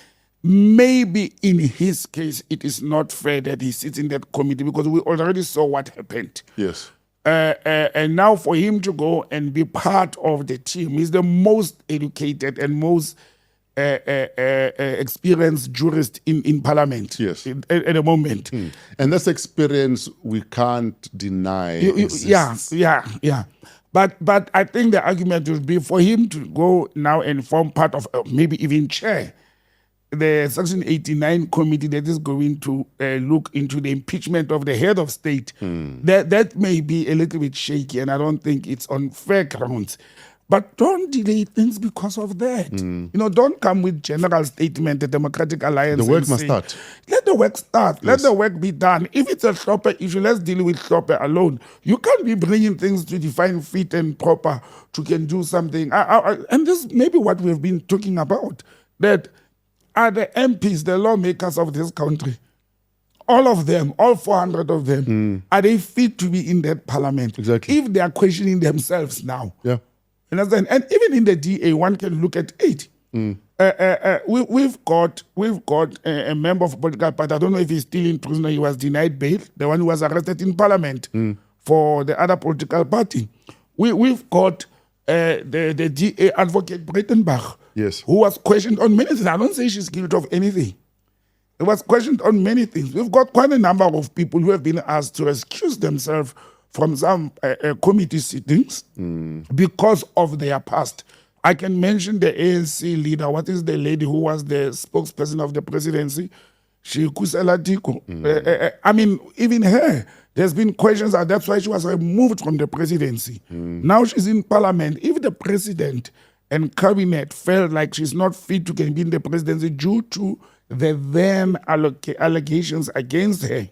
maybe in his case, it is not fair that he sits in that committee because we already saw what happened. Yes. And now for him to go and be part of the team, he's the most educated and most experienced jurist in parliament. Yes. At the moment. And this experience we can't deny. Yeah. But I think the argument would be for him to go now and form part of, maybe even chair the Section 89 committee that is going to look into the impeachment of the head of state. That may be a little bit shaky, and I don't think it's on fair grounds. But don't delay things because of that. Don't come with general statement, the Democratic Alliance. The work and must say, start. Let the work start. Let the work be done. If it's a SCOPA issue, let's deal with SCOPA alone. You can't be bringing things to define fit and proper to can do something. And this may be what we've been talking about, that are the MPs, the lawmakers of this country, all of them, all 400 of them, are they fit to be in that parliament? Exactly. If they are questioning themselves now. Yeah. Understand? And even in the DA, one can look at it. We've got a member of a political party. I don't know if he's still in prison or he was denied bail. The one who was arrested in parliament for the other political party. We've got the DA advocate Breitenbach, Yes. who was questioned on many things. I don't say she's guilty of anything. He was questioned on many things. We've got quite a number of people who have been asked to excuse themselves from some committee sittings because of their past. I can mention the ANC leader. What is the lady who was the spokesperson of the presidency? Kusela Tiko. I mean, even her, there's been questions, and that's why she was removed from the presidency. Now she's in parliament. If the president and cabinet felt like she's not fit to be in the presidency due to the then allegations against her,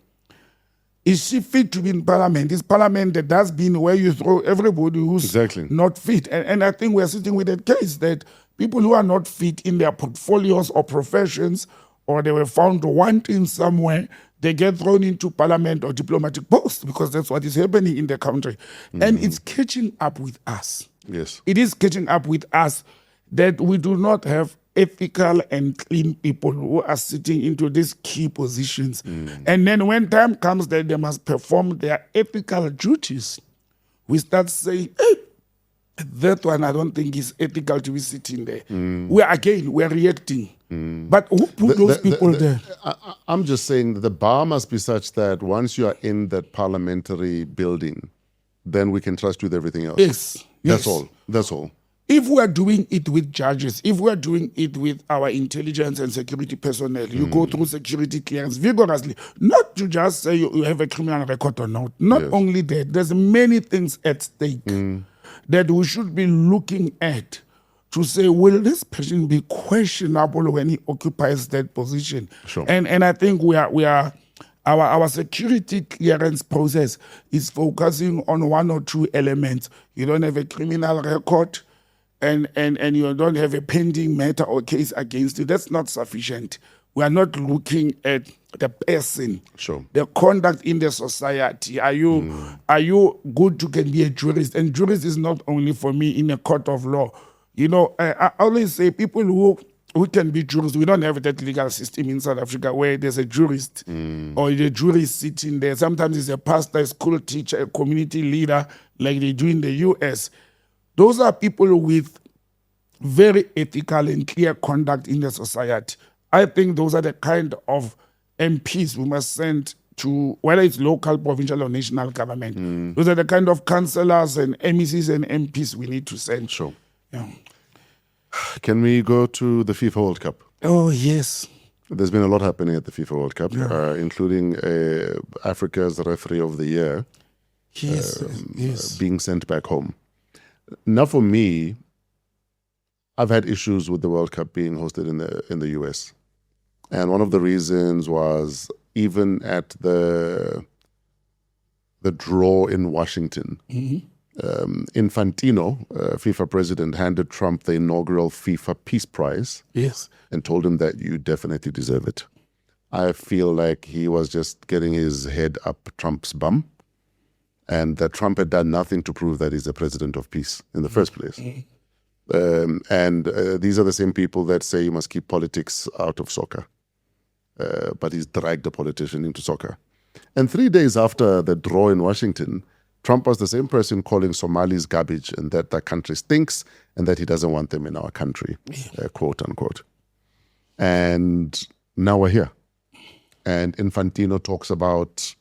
is she fit to be in parliament? Is parliament the dustbin where you throw everybody who's not fit? And I think we're sitting with a case that people who are not fit in their portfolios or professions, or they were found wanting somewhere, they get thrown into parliament or diplomatic posts because that's what is happening in the country. And it's catching up with us. Yes. It is catching up with us that we do not have ethical and clean people who are sitting into these key positions. And then when time comes that they must perform their ethical duties, we start saying, hey, that one I don't think is ethical to be sitting there. We're reacting. But who put those people there? I'm just saying that the bar must be such that once you are in that parliamentary building, then we can trust you with everything else. Yes. That's all. If we are doing it with judges, if we are doing it with our intelligence and security personnel, you go through security clearance vigorously, not to just say you have a criminal record or not. Not only that, there's many things at stake that we should be looking at to say, will this person be questionable when he occupies that position? Sure. And I think our security clearance process is focusing on one or two elements. You don't have a criminal record, and you don't have a pending matter or case against you. That's not sufficient. We are not looking at the person, the conduct in the society. Are you good to can be a jurist? And jurist is not only for me in a court of law. I always say people who can be jurists, we don't have that legal system in South Africa where there's a jurist or the jurist sitting there. Sometimes it's a pastor, a school teacher, a community leader like they do in the US. Those are people with very ethical and clear conduct in the society. I think those are the kind of MPs we must send to, whether it's local, provincial, or national government. Those are the kind of councillors and MECs and MPs we need to send. Sure. Yeah. Can we go to the FIFA World Cup? Oh, yes. There's been a lot happening at the FIFA World Cup, including Africa's referee of the year being sent back home. Now, for me, I've had issues with the World Cup being hosted in the US. And one of the reasons was even at the draw in Washington, Infantino, FIFA president, handed Trump the inaugural FIFA Peace Prize and told him that you definitely deserve it. I feel like he was just getting his head up Trump's bum, and that Trump had done nothing to prove that he's a president of peace in the first place. And these are the same people that say you must keep politics out of soccer. But he's dragged a politician into soccer. And 3 days after the draw in Washington, Trump was the same person calling Somalis garbage and that the country stinks and that he doesn't want them in our country, quote unquote. And now we're here. And Infantino talks about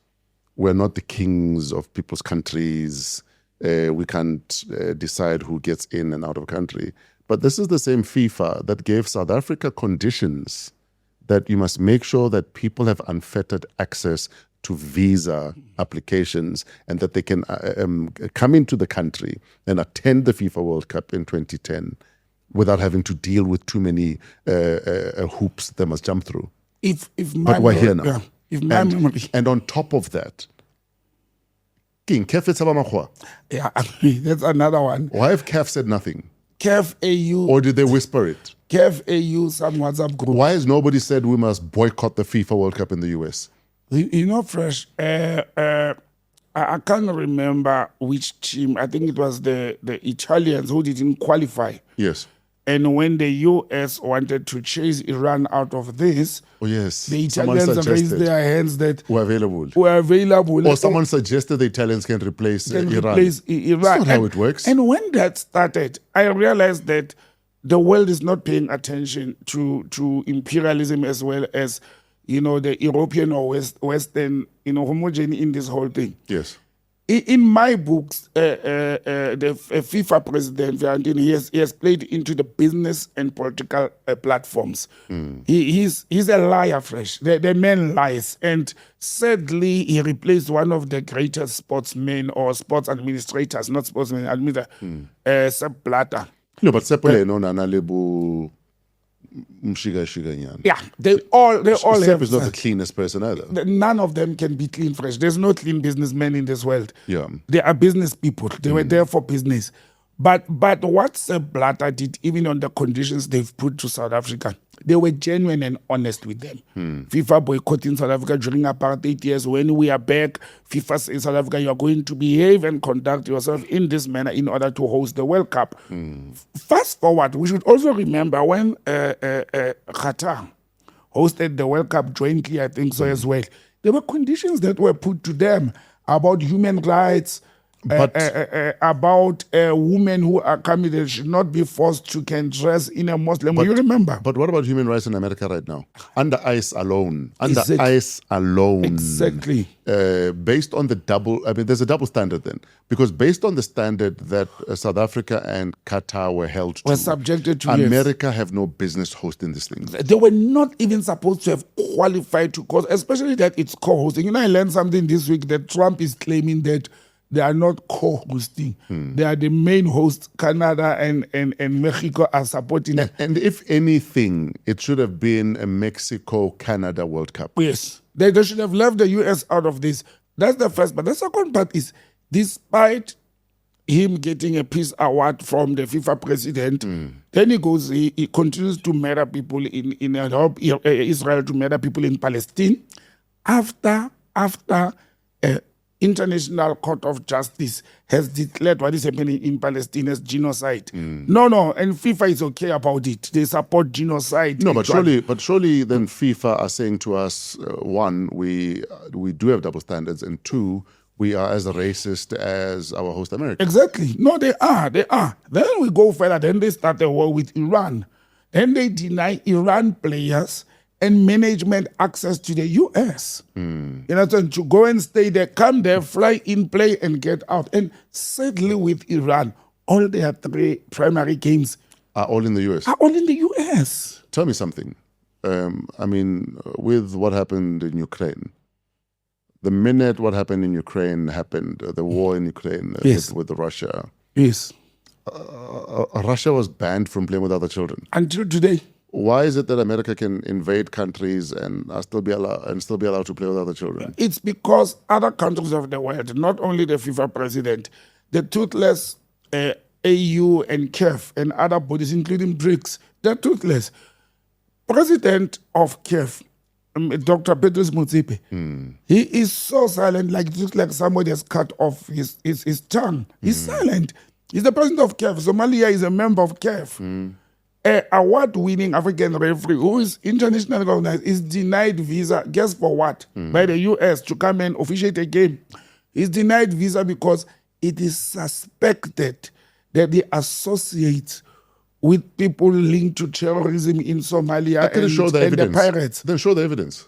we're not the kings of people's countries. We can't decide who gets in and out of country. But this is the same FIFA that gave South Africa conditions that you must make sure that people have unfettered access to visa applications, and that they can come into the country and attend the FIFA World Cup in 2010 without having to deal with too many hoops they must jump through. But we're here now. Yeah, if my memory. And on top of that, King, CAF it's Makhwa. Yeah, that's another one. Why have CAF said nothing? CAF AU. Or did they whisper it? CAF AU, some WhatsApp group. Why has nobody said we must boycott the FIFA World Cup in the US? You know, Fresh, I can't remember which team. I think it was the Italians who didn't qualify. Yes. And when the US wanted to chase Iran out of this, Oh, yes. the Someone Italians raised suggested their hands that were available. were available. Or someone suggested the Italians can replace Iran. Replace Iran. That's not how it works. And when that started, I realized that the world is not paying attention to imperialism as well as, the European or Western, homogeneity in this whole thing. Yes. In my books, the FIFA president, Infantino, he has played into the business and political platforms. He's a liar, Fresh. The man lies. And sadly, he replaced one of the greatest sportsmen or sports administrators, not sportsmen, Sepp Blatter. No, but Sepole no nana lebu mshiga nyana. Yeah, they all Sepp have. is not the cleanest person either. None of them can be clean, Fresh. There's no clean businessmen in this world. Yeah. They are business people. They were there for business. But what Sepp Blatter did, even on the conditions they've put to South Africa, they were genuine and honest with them. FIFA boycotting South Africa during apartheid years. When we are back, FIFA says South Africa, you are going to behave and conduct yourself in this manner in order to host the World Cup. Fast forward, we should also remember when Qatar hosted the World Cup jointly, I think so as well. There were conditions that were put to them about human rights, about women who are coming, they should not be forced to can dress in a Muslim way. You remember? But what about human rights in America right now? Under ICE alone. Exactly. Based on there's a double standard then. Because based on the standard that South Africa and Qatar were held to, Were subjected to, America have no business hosting this thing. They were not even supposed to have qualified to cause, especially that it's co-hosting. I learned something this week that Trump is claiming that they are not co-hosting. They are the main hosts. Canada and Mexico are supporting it. And if anything, it should have been a Mexico-Canada World Cup. Yes. They should have left the US out of this. That's the first part. The second part is, despite him getting a peace award from the FIFA president, then he continues to murder people in Israel, to murder people in Palestine. After International Court of Justice has declared what is happening in Palestine as genocide. No, and FIFA is okay about it. They support genocide. No, but surely then FIFA are saying to us, one, we do have double standards, and two, we are as racist as our host America. Exactly. No, they are. Then we go further. Then they start a war with Iran. Then they deny Iran players and management access to the US. To go and stay there, come there, fly in, play, and get out. And sadly with Iran, all their three primary games are all in the US. Tell me something. With what happened in Ukraine, the minute what happened in Ukraine happened, the war in Ukraine with Russia. Yes. Russia was banned from playing with other children. Until today. Why is it that America can invade countries and still be allowed to play with other children? It's because other countries of the world, not only the FIFA president, the toothless AU and CAF and other bodies, including BRICS, they're toothless. President of CAF, Dr. Petrus Motsepe, he is so silent, just like somebody has cut off his tongue. He's silent. He's the president of CAF. Somalia is a member of CAF. Award-winning African referee who is internationally recognized is denied visa. Guess for what? By the US to come and officiate a game. He's denied visa because it is suspected that they associate with people linked to terrorism in Somalia and the pirates. Then show the evidence.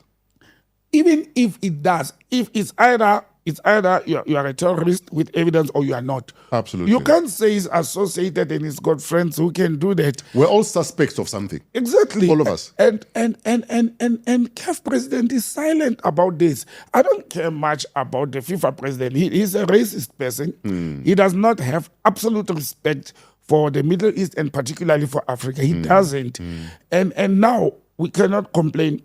Even if it does, if it's either It's either you are a terrorist with evidence or you are not. Absolutely. You can't say he's associated and he's got friends who can do that. We're all suspects of something. Exactly. All of us. And CAF president is silent about this. I don't care much about the FIFA president. He's a racist person. He does not have absolute respect for the Middle East and particularly for Africa. He doesn't. And now we cannot complain.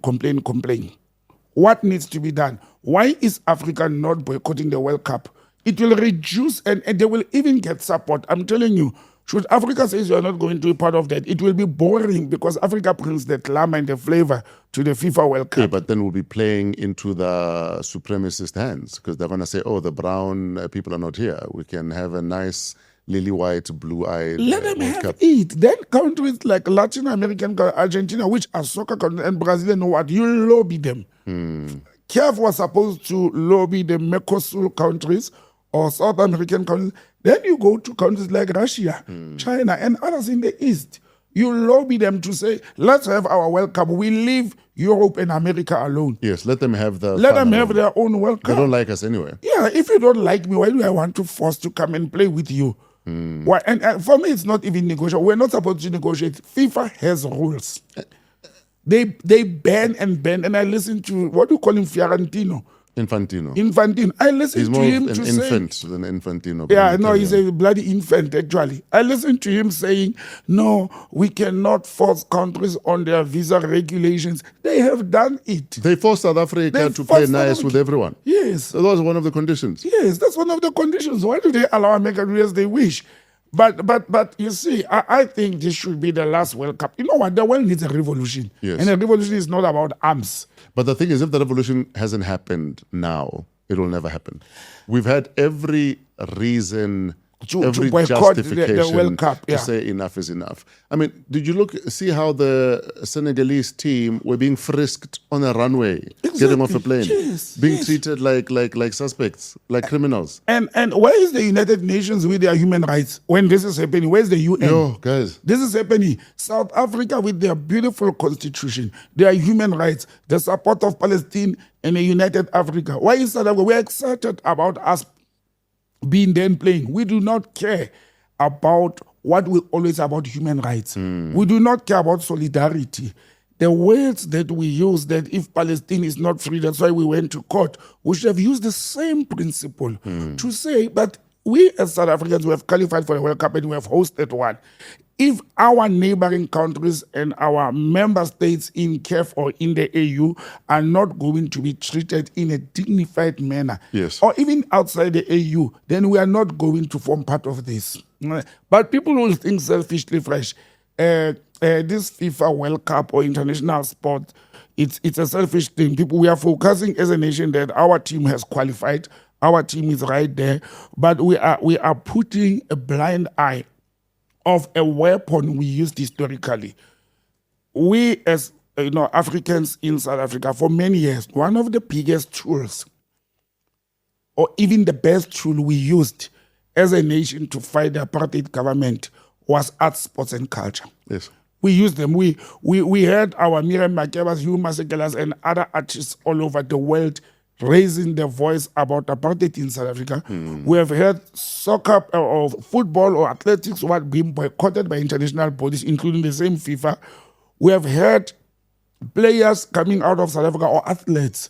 What needs to be done? Why is Africa not boycotting the World Cup? It will reduce and they will even get support. I'm telling you, should Africa say you are not going to be part of that, it will be boring because Africa brings the glamour and the flavor to the FIFA World Cup. Yeah, but then we'll be playing into the supremacist hands because they're going to say, oh, the brown people are not here. We can have a nice lily white, blue-eyed Let them World have Cup. it. Then countries like Latin American, Argentina, which are soccer countries, and Brazil, know what? You lobby them. CAF was supposed to lobby the Mercosur countries or South American countries. Then you go to countries like Russia, China, and others in the East. You lobby them to say, let's have our World Cup. We leave Europe and America alone. Yes, let them have the Let fun them have alone. their own World They Cup. don't like us anyway. Yeah, if you don't like me, why do I want to force to come and play with you? Why? And for me, it's not even negotiable. We're not supposed to negotiate. FIFA has rules. They ban, and I listen to, what do you call him, Fiorentino? Infantino. I listen He's to more him of to an say, infant than Infantino. yeah, no, he's a bloody infant, actually. I listened to him saying, no, we cannot force countries on their visa regulations. They have done it. They forced South Africa They to play forced South nice with Africa. everyone. Yes. So that was one of the conditions. Yes, that's one of the conditions. Why do they allow America to do as they wish? But you see, I think this should be the last World Cup. You know what? The world needs a revolution. Yes. And a revolution is not about arms. But the thing is, if the revolution hasn't happened now, it will never happen. We've had every reason, To every boycott the justification World Cup, to yeah. say enough is enough. I mean, did you see how the Senegalese team were being frisked on a runway, getting off a plane, Yes, being yes. treated like suspects, like criminals? And where is the United Nations with their human rights when this is happening? Where's the UN? Yo, guys. This is happening. South Africa with their beautiful constitution, their human rights, the support of Palestine and a united Africa. Why is South Africa? We're excited about us being then playing. We do not care about what we always about human rights. We do not care about solidarity. The words that we use, that if Palestine is not free, that's why we went to court, we should have used the same principle to say, but we as South Africans, we have qualified for the World Cup and we have hosted one. If our neighboring countries and our member states in CAF or in the AU are not going to be treated in a dignified manner, Yes. or even outside the AU, then we are not going to form part of this. But people will think selfishly fresh. This FIFA World Cup or international sport, it's a selfish thing. We are focusing as a nation that our team has qualified, our team is right there, but we are putting a blind eye of a weapon we used historically. We as Africans in South Africa for many years, one of the biggest tools or even the best tool we used as a nation to fight the apartheid government was arts, sports and culture. Yes. We used them. We had our Miriam Makebas, Hugh Masekelas and other artists all over the world raising their voice about apartheid in South Africa. We have heard soccer or football or athletics were being boycotted by international bodies, including the same FIFA. We have heard players coming out of South Africa or athletes,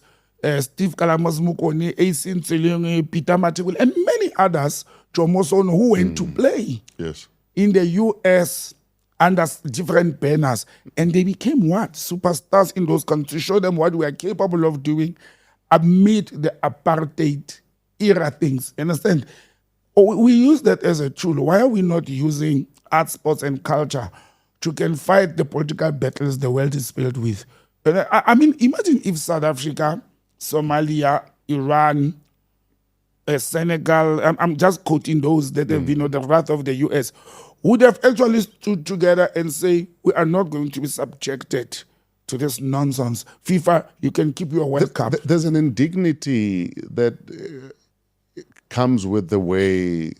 Steve Kalamas Mukone, Asin Tselenge, Peter Matikul, and many others, Jomoson, who went to play Yes. in the US under different banners. And they became what? Superstars in those countries. Show them what we are capable of doing amid the apartheid era things. Understand? We use that as a tool. Why are we not using arts, sports, and culture to can fight the political battles the world is filled with? I mean, imagine if South Africa, Somalia, Iran, Senegal, I'm just quoting those that have been on the wrath of the US, would have actually stood together and say, we are not going to be subjected to this nonsense. FIFA, you can keep your World Cup. There's an indignity that comes with the way,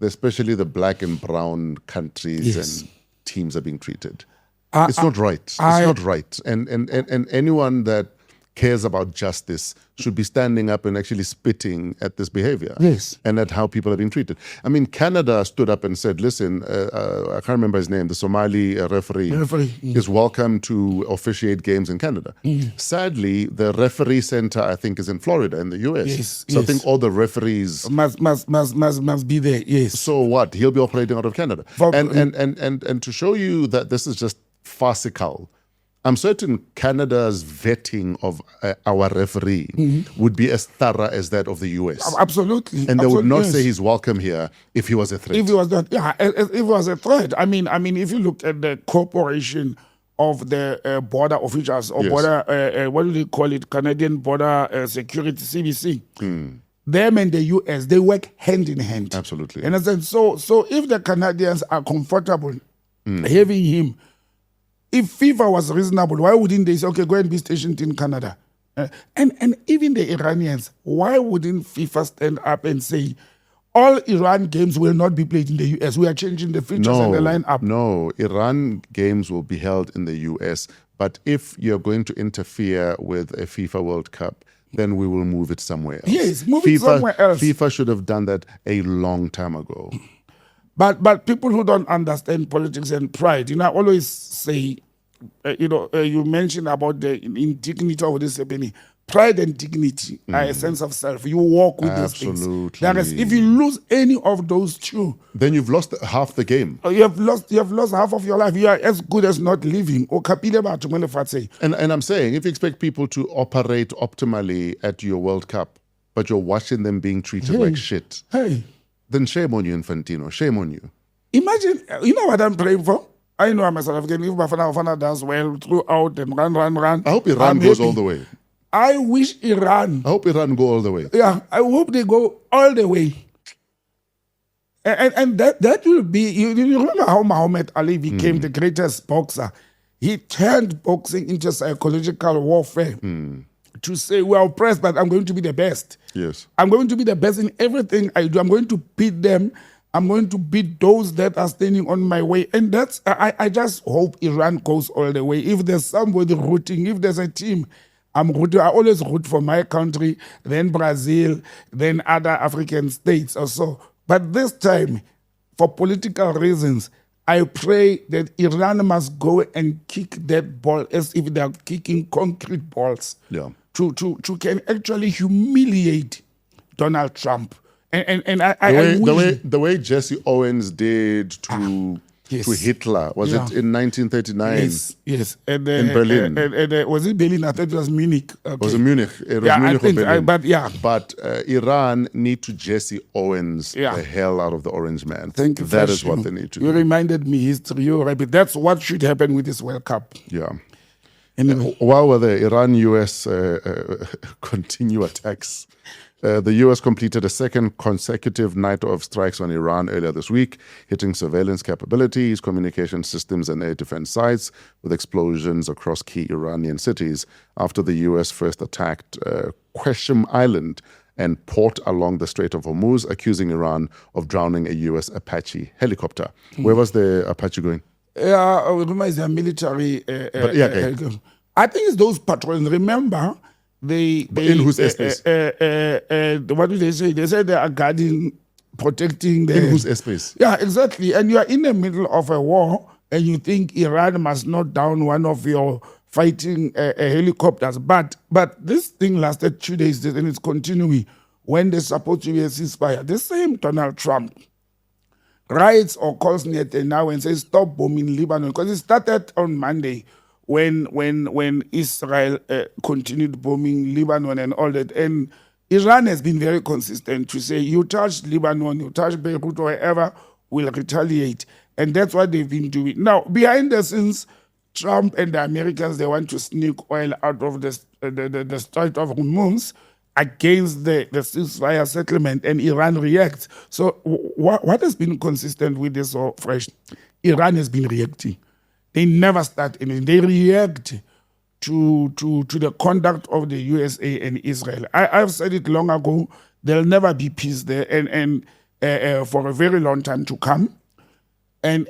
especially the black and brown countries Yes. and teams are being treated. It's not right. It's not right. And anyone that cares about justice should be standing up and actually spitting at this behavior. Yes. And at how people are being treated. I mean, Canada stood up and said, listen, I can't remember his name, the Somali referee, is welcome to officiate games in Canada. Sadly, the referee center, I think, is in Florida in the US. Yes, so yes. I think all the referees Must be there, yes. so what? He'll be operating out of Canada. For- And to show you that this is just farcical, I'm certain Canada's vetting of our referee would be as thorough as that of the US. Absolutely. And they would not yes. say he's welcome here if he was a threat. If it was not, if it was a threat. I mean, if you look at the corporation of the border officials or Yes. border, what do they call it? Canadian Border Security, CBC. Them and the US, they work hand in hand. Absolutely. And I said, so if the Canadians are comfortable having him, if FIFA was reasonable, why wouldn't they say, okay, go and be stationed in Canada? And even the Iranians, why wouldn't FIFA stand up and say, all Iran games will not be played in the US. We are changing the features and the lineup. No, Iran games will be held in the US. But if you're going to interfere with a FIFA World Cup, then we will move it somewhere else. Yes, move it somewhere else. FIFA should have done that a long time ago. But people who don't understand politics and pride, I always say, you mentioned about the indignity of this happening. Pride and dignity are a sense of self. You walk with these things. Absolutely. Whereas if you lose any of those two, Then you've lost half the game. you have lost half of your life. You are as good as not living. And I'm saying, if you expect people to operate optimally at your World Cup, but you're watching them being treated like shit, Hey, then shame on you, Infantino. Shame on you. imagine, you know what I'm praying for? I know I'm a South African. If Bafana does well throughout and run. I hope Iran I'm goes happy. all the way. I wish Iran. I hope Iran go all the way. Yeah, I hope they go all the way. And that will be, you remember how Muhammad Ali became the greatest boxer? He turned boxing into psychological warfare to say, we're oppressed, but I'm going to be the best. Yes. I'm going to be the best in everything I do. I'm going to beat them. I'm going to beat those that are standing on my way. And that's, I just hope Iran goes all the way. If there's somebody rooting, if there's a team, I'm rooting. I always root for my country, then Brazil, then other African states or so. But this time, for political reasons, I pray that Iran must go and kick that ball as if they are kicking concrete balls. Yeah. To can actually humiliate Donald Trump. And I wish the way Jesse Owens did to Hitler, was it in 1939? Yes. And, In Berlin. Was it Berlin? I thought it was Munich. Okay. Was it Munich? It was Yeah, I Munich or think, Berlin. but Iran need to Jesse Owens Yeah. the hell out of the orange man. Thank you. That Fresh. is what they need to You do. reminded me history. You're right. But that's what should happen with this World Cup. Yeah. Anyway. While we're there, Iran-US continue attacks. The U.S. completed a second consecutive night of strikes on Iran earlier this week, hitting surveillance capabilities, communication systems, and air defense sites with explosions across key Iranian cities after the U.S. first attacked Qasem Island and port along the Strait of Hormuz, accusing Iran of drowning a U.S. Apache helicopter. Where was the Apache going? Yeah, it reminds me of military. I think it's those patrols. Remember, they in whose airspace? What do they say? They say they are guarding, protecting the. In whose airspace? Yeah, exactly. And you are in the middle of a war, and you think Iran must not down one of your fighting helicopters. But this thing lasted 2 days, and it's continuing. When there's supposed to be a ceasefire, the same Donald Trump writes or calls Netanyahu and says, stop bombing Lebanon. Because it started on Monday when Israel continued bombing Lebanon and all that. And Iran has been very consistent to say, you touch Lebanon, you touch Beirut, or wherever, we'll retaliate. And that's what they've been doing. Now, behind the scenes, Trump and the Americans, they want to sneak oil out of the Strait of Hormuz against the ceasefire settlement, and Iran reacts. So what has been consistent with this so fresh? Iran has been reacting. They never start anything. They react to the conduct of the USA and Israel. I've said it long ago, there'll never be peace there and for a very long time to come. And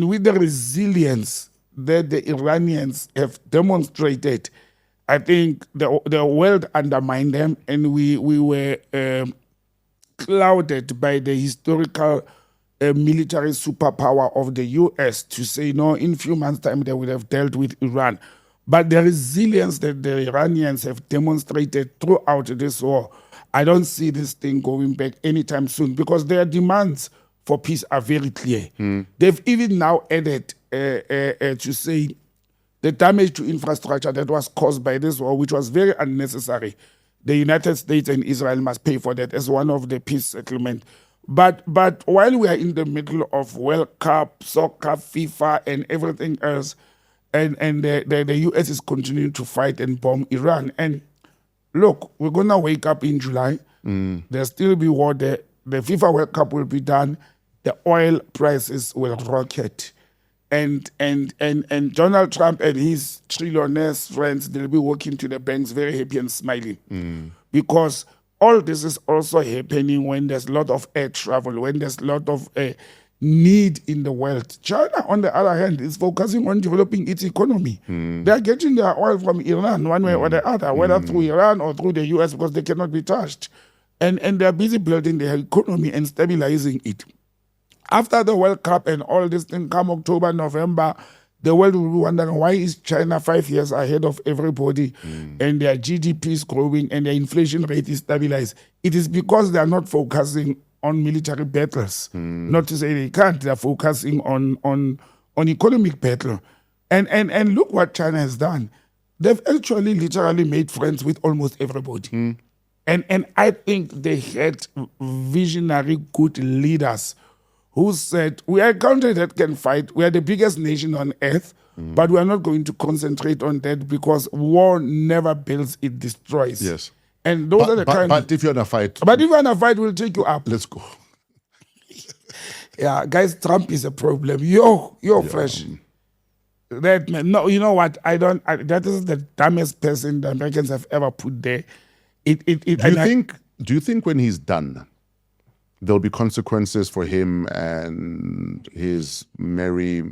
with the resilience that the Iranians have demonstrated, I think the world undermined them, and we were clouded by the historical military superpower of the US to say, no, in few months' time they would have dealt with Iran. But the resilience that the Iranians have demonstrated throughout this war, I don't see this thing going back anytime soon, because their demands for peace are very clear. They've even now added to say the damage to infrastructure that was caused by this war, which was very unnecessary. The United States and Israel must pay for that as one of the peace settlement. But while we are in the middle of World Cup, soccer, FIFA, and everything else, and the US is continuing to fight and bomb Iran. And look, we're going to wake up in July. There'll still be war there. The FIFA World Cup will be done. The oil prices will rocket. And Donald Trump and his trillionaires friends, they'll be walking to the banks very happy and smiling. Because all this is also happening when there's a lot of air travel, when there's a lot of need in the world. China, on the other hand, is focusing on developing its economy. They're getting their oil from Iran one way or the other, whether through Iran or through the US, because they cannot be touched. And they're busy building their economy and stabilizing it. After the World Cup and all this thing come October, November, the world will be wondering, why is China 5 years ahead of everybody and their GDP is growing and their inflation rate is stabilized? It is because they are not focusing on military battles. Not to say they can't, they're focusing on economic battle. And look what China has done. They've actually literally made friends with almost everybody. And I think they had visionary good leaders who said, we are a country that can fight. We are the biggest nation on earth, but we are not going to concentrate on that, because war never builds, it destroys. Yes. And those are the kind. But if you're in a fight, But if you're in a fight, we'll take you up. let's go. Yeah, guys, Trump is a problem. You're fresh. That man, no, you know what? That is the dumbest person the Americans have ever put there. Do you think when he's done, there'll be consequences for him and his merry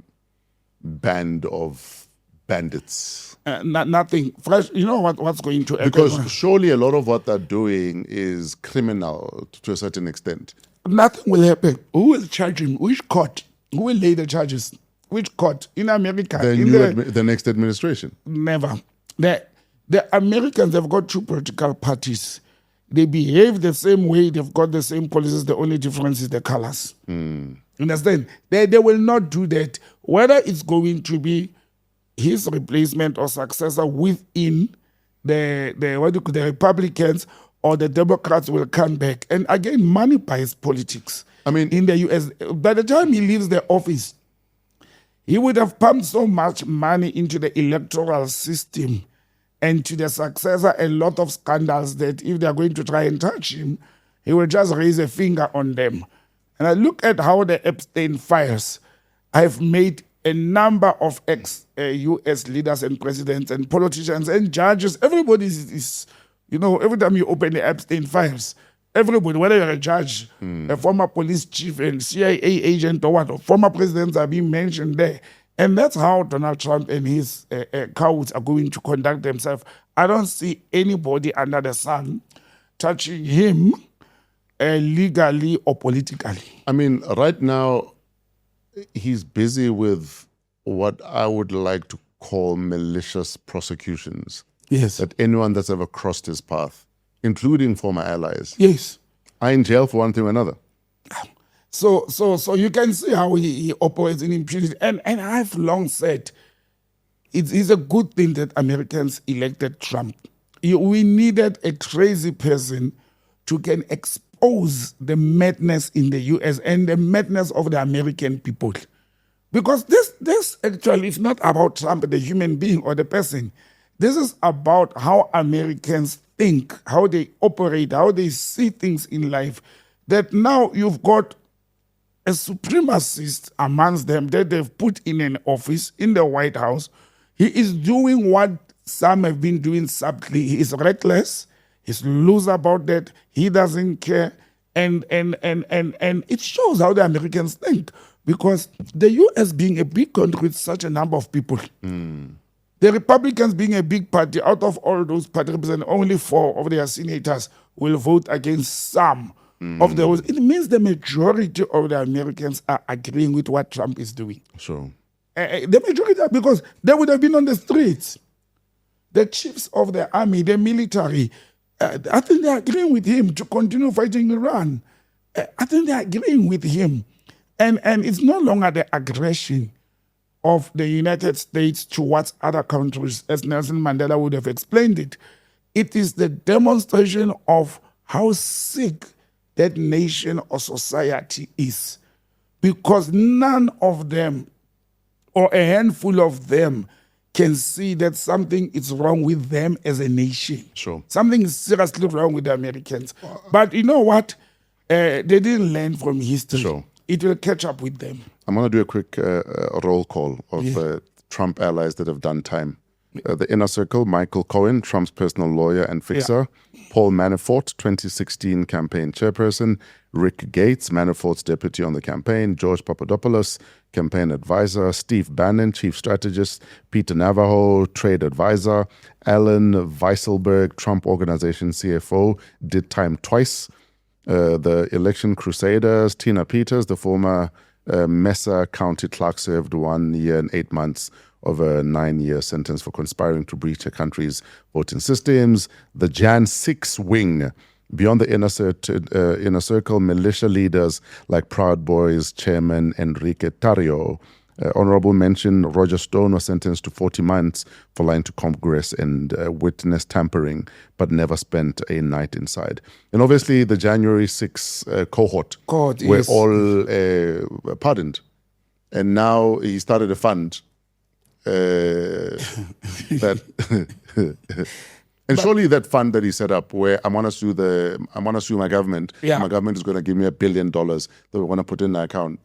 band of bandits? Nothing fresh. You know what's going to happen? Because surely a lot of what they're doing is criminal to a certain extent. Nothing will happen. Who will charge him? Which court? Who will lay the charges? Which court? In America? The next administration? Never. The Americans have got two political parties. They behave the same way. They've got the same policies. The only difference is the colors. Understand? They will not do that. Whether it's going to be his replacement or successor within the Republicans or the Democrats will come back. And again, money buys politics. I mean, in the US, by the time he leaves the office, he would have pumped so much money into the electoral system and to the successor a lot of scandals that if they're going to try and touch him, he will just raise a finger on them. And I look at how the Epstein files have made a number of ex-US leaders and presidents and politicians and judges. Everybody is, every time you open the Epstein files, everybody, whether you're a judge, a former police chief and CIA agent or what, or former presidents are being mentioned there. And that's how Donald Trump and his cowards are going to conduct themselves. I don't see anybody under the sun touching him legally or politically. I mean, right now, he's busy with what I would like to call malicious prosecutions. Yes. That anyone that's ever crossed his path, including former allies, yes, are in jail for one thing or another. So you can see how he operates in impunity. And I've long said it's a good thing that Americans elected Trump. We needed a crazy person to can expose the madness in the US and the madness of the American people. Because this actually is not about Trump, the human being or the person. This is about how Americans think, how they operate, how they see things in life. That now you've got a supremacist amongst them that they've put in an office in the White House. He is doing what some have been doing subtly. He is reckless. He's loose about that. He doesn't care. And it shows how the Americans think. Because the U.S. being a big country with such a number of people, The Republicans, being a big party, out of all those party representatives, only 4 of their senators will vote against some of those. It means the majority of the Americans are agreeing with what Trump is doing. Sure. The majority, because they would have been on the streets. The chiefs of the army, the military, I think they're agreeing with him to continue fighting Iran. I think they're agreeing with him. And it's no longer the aggression of the United States towards other countries, as Nelson Mandela would have explained it. It is the demonstration of how sick that nation or society is. Because none of them, or a handful of them, can see that something is wrong with them as a nation. Sure. Something is seriously wrong with the Americans. But you know what? They didn't learn from history. Sure. It will catch up with them. I'm going to do a quick roll call of Trump allies that have done time. The Inner Circle, Michael Cohen, Trump's personal lawyer and fixer. Paul Manafort, 2016 campaign chairperson. Rick Gates, Manafort's deputy on the campaign. George Papadopoulos, campaign advisor. Steve Bannon, chief strategist. Peter Navajo, trade advisor. Alan Weisselberg, Trump Organization CFO, did time twice. The election crusaders, Tina Peters, the former Mesa County clerk, served 1 year and 8 months of a 9-year sentence for conspiring to breach a country's voting systems. The Jan 6 wing, beyond the inner circle, militia leaders like Proud Boys chairman Enrique Tarrio. Honorable mention, Roger Stone was sentenced to 40 months for lying to Congress and witness tampering, but never spent a night inside. And obviously the January 6 cohort were all pardoned. And now he started a fund that... And surely that fund that he set up, where I want to sue my government, my government is going to give me $1 billion that we want to put in the account,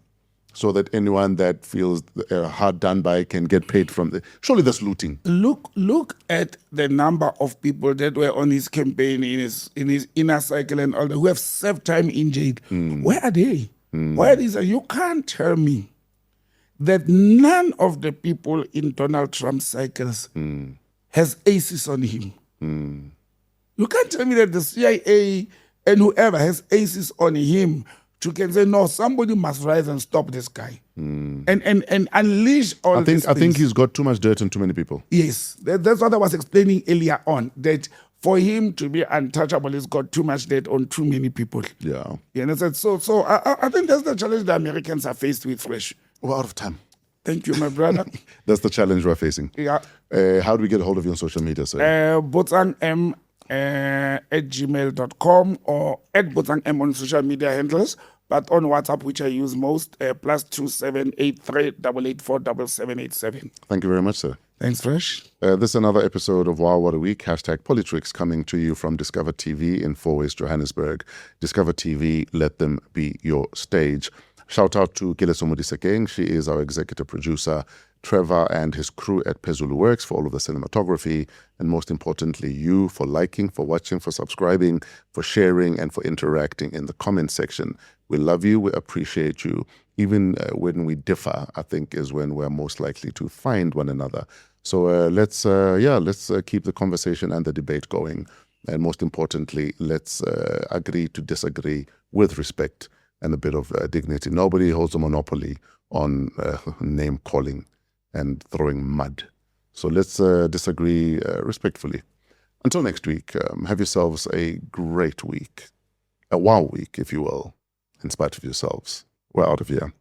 so that anyone that feels hard done by can get paid from the... Surely that's looting. Look at the number of people that were on his campaign, in his inner cycle and all that, who have served time in jail. Where are they? Where is it? You can't tell me that none of the people in Donald Trump's cycles has aces on him. You can't tell me that the CIA and whoever has aces on him to can say, no, somebody must rise and stop this guy and unleash all these things. I think he's got too much dirt on too many people. Yes, that's what I was explaining earlier on, that for him to be untouchable, he's got too much dirt on too many people. Yeah. You understand? So I think that's the challenge the Americans are faced with, Fresh. We're out of time. Thank you, my brother. That's the challenge we're facing. Yeah. How do we get a hold of you on social media, sir? Botsang at gmail.com or at Botsang M on social media handles. But on WhatsApp, which I use most, +27 83 884 7787. Thank you very much, sir. Thanks, Fresh. This is another episode of Wow What a Week, #Politricks, coming to you from Discover TV in Fourways, Johannesburg. Discover TV, let them be your stage. Shout out to Kileso Modisekeng. She is our executive producer. Trevor and his crew at Pezulu Works for all of the cinematography, and most importantly, you for liking, for watching, for subscribing, for sharing, and for interacting in the comment section. We love you. We appreciate you. Even when we differ, I think is when we're most likely to find one another. So let's keep the conversation and the debate going. And most importantly, let's agree to disagree with respect and a bit of dignity. Nobody holds a monopoly on name calling and throwing mud. So let's disagree respectfully. Until next week, have yourselves a great week. A wow week, if you will, in spite of yourselves. We're out of here.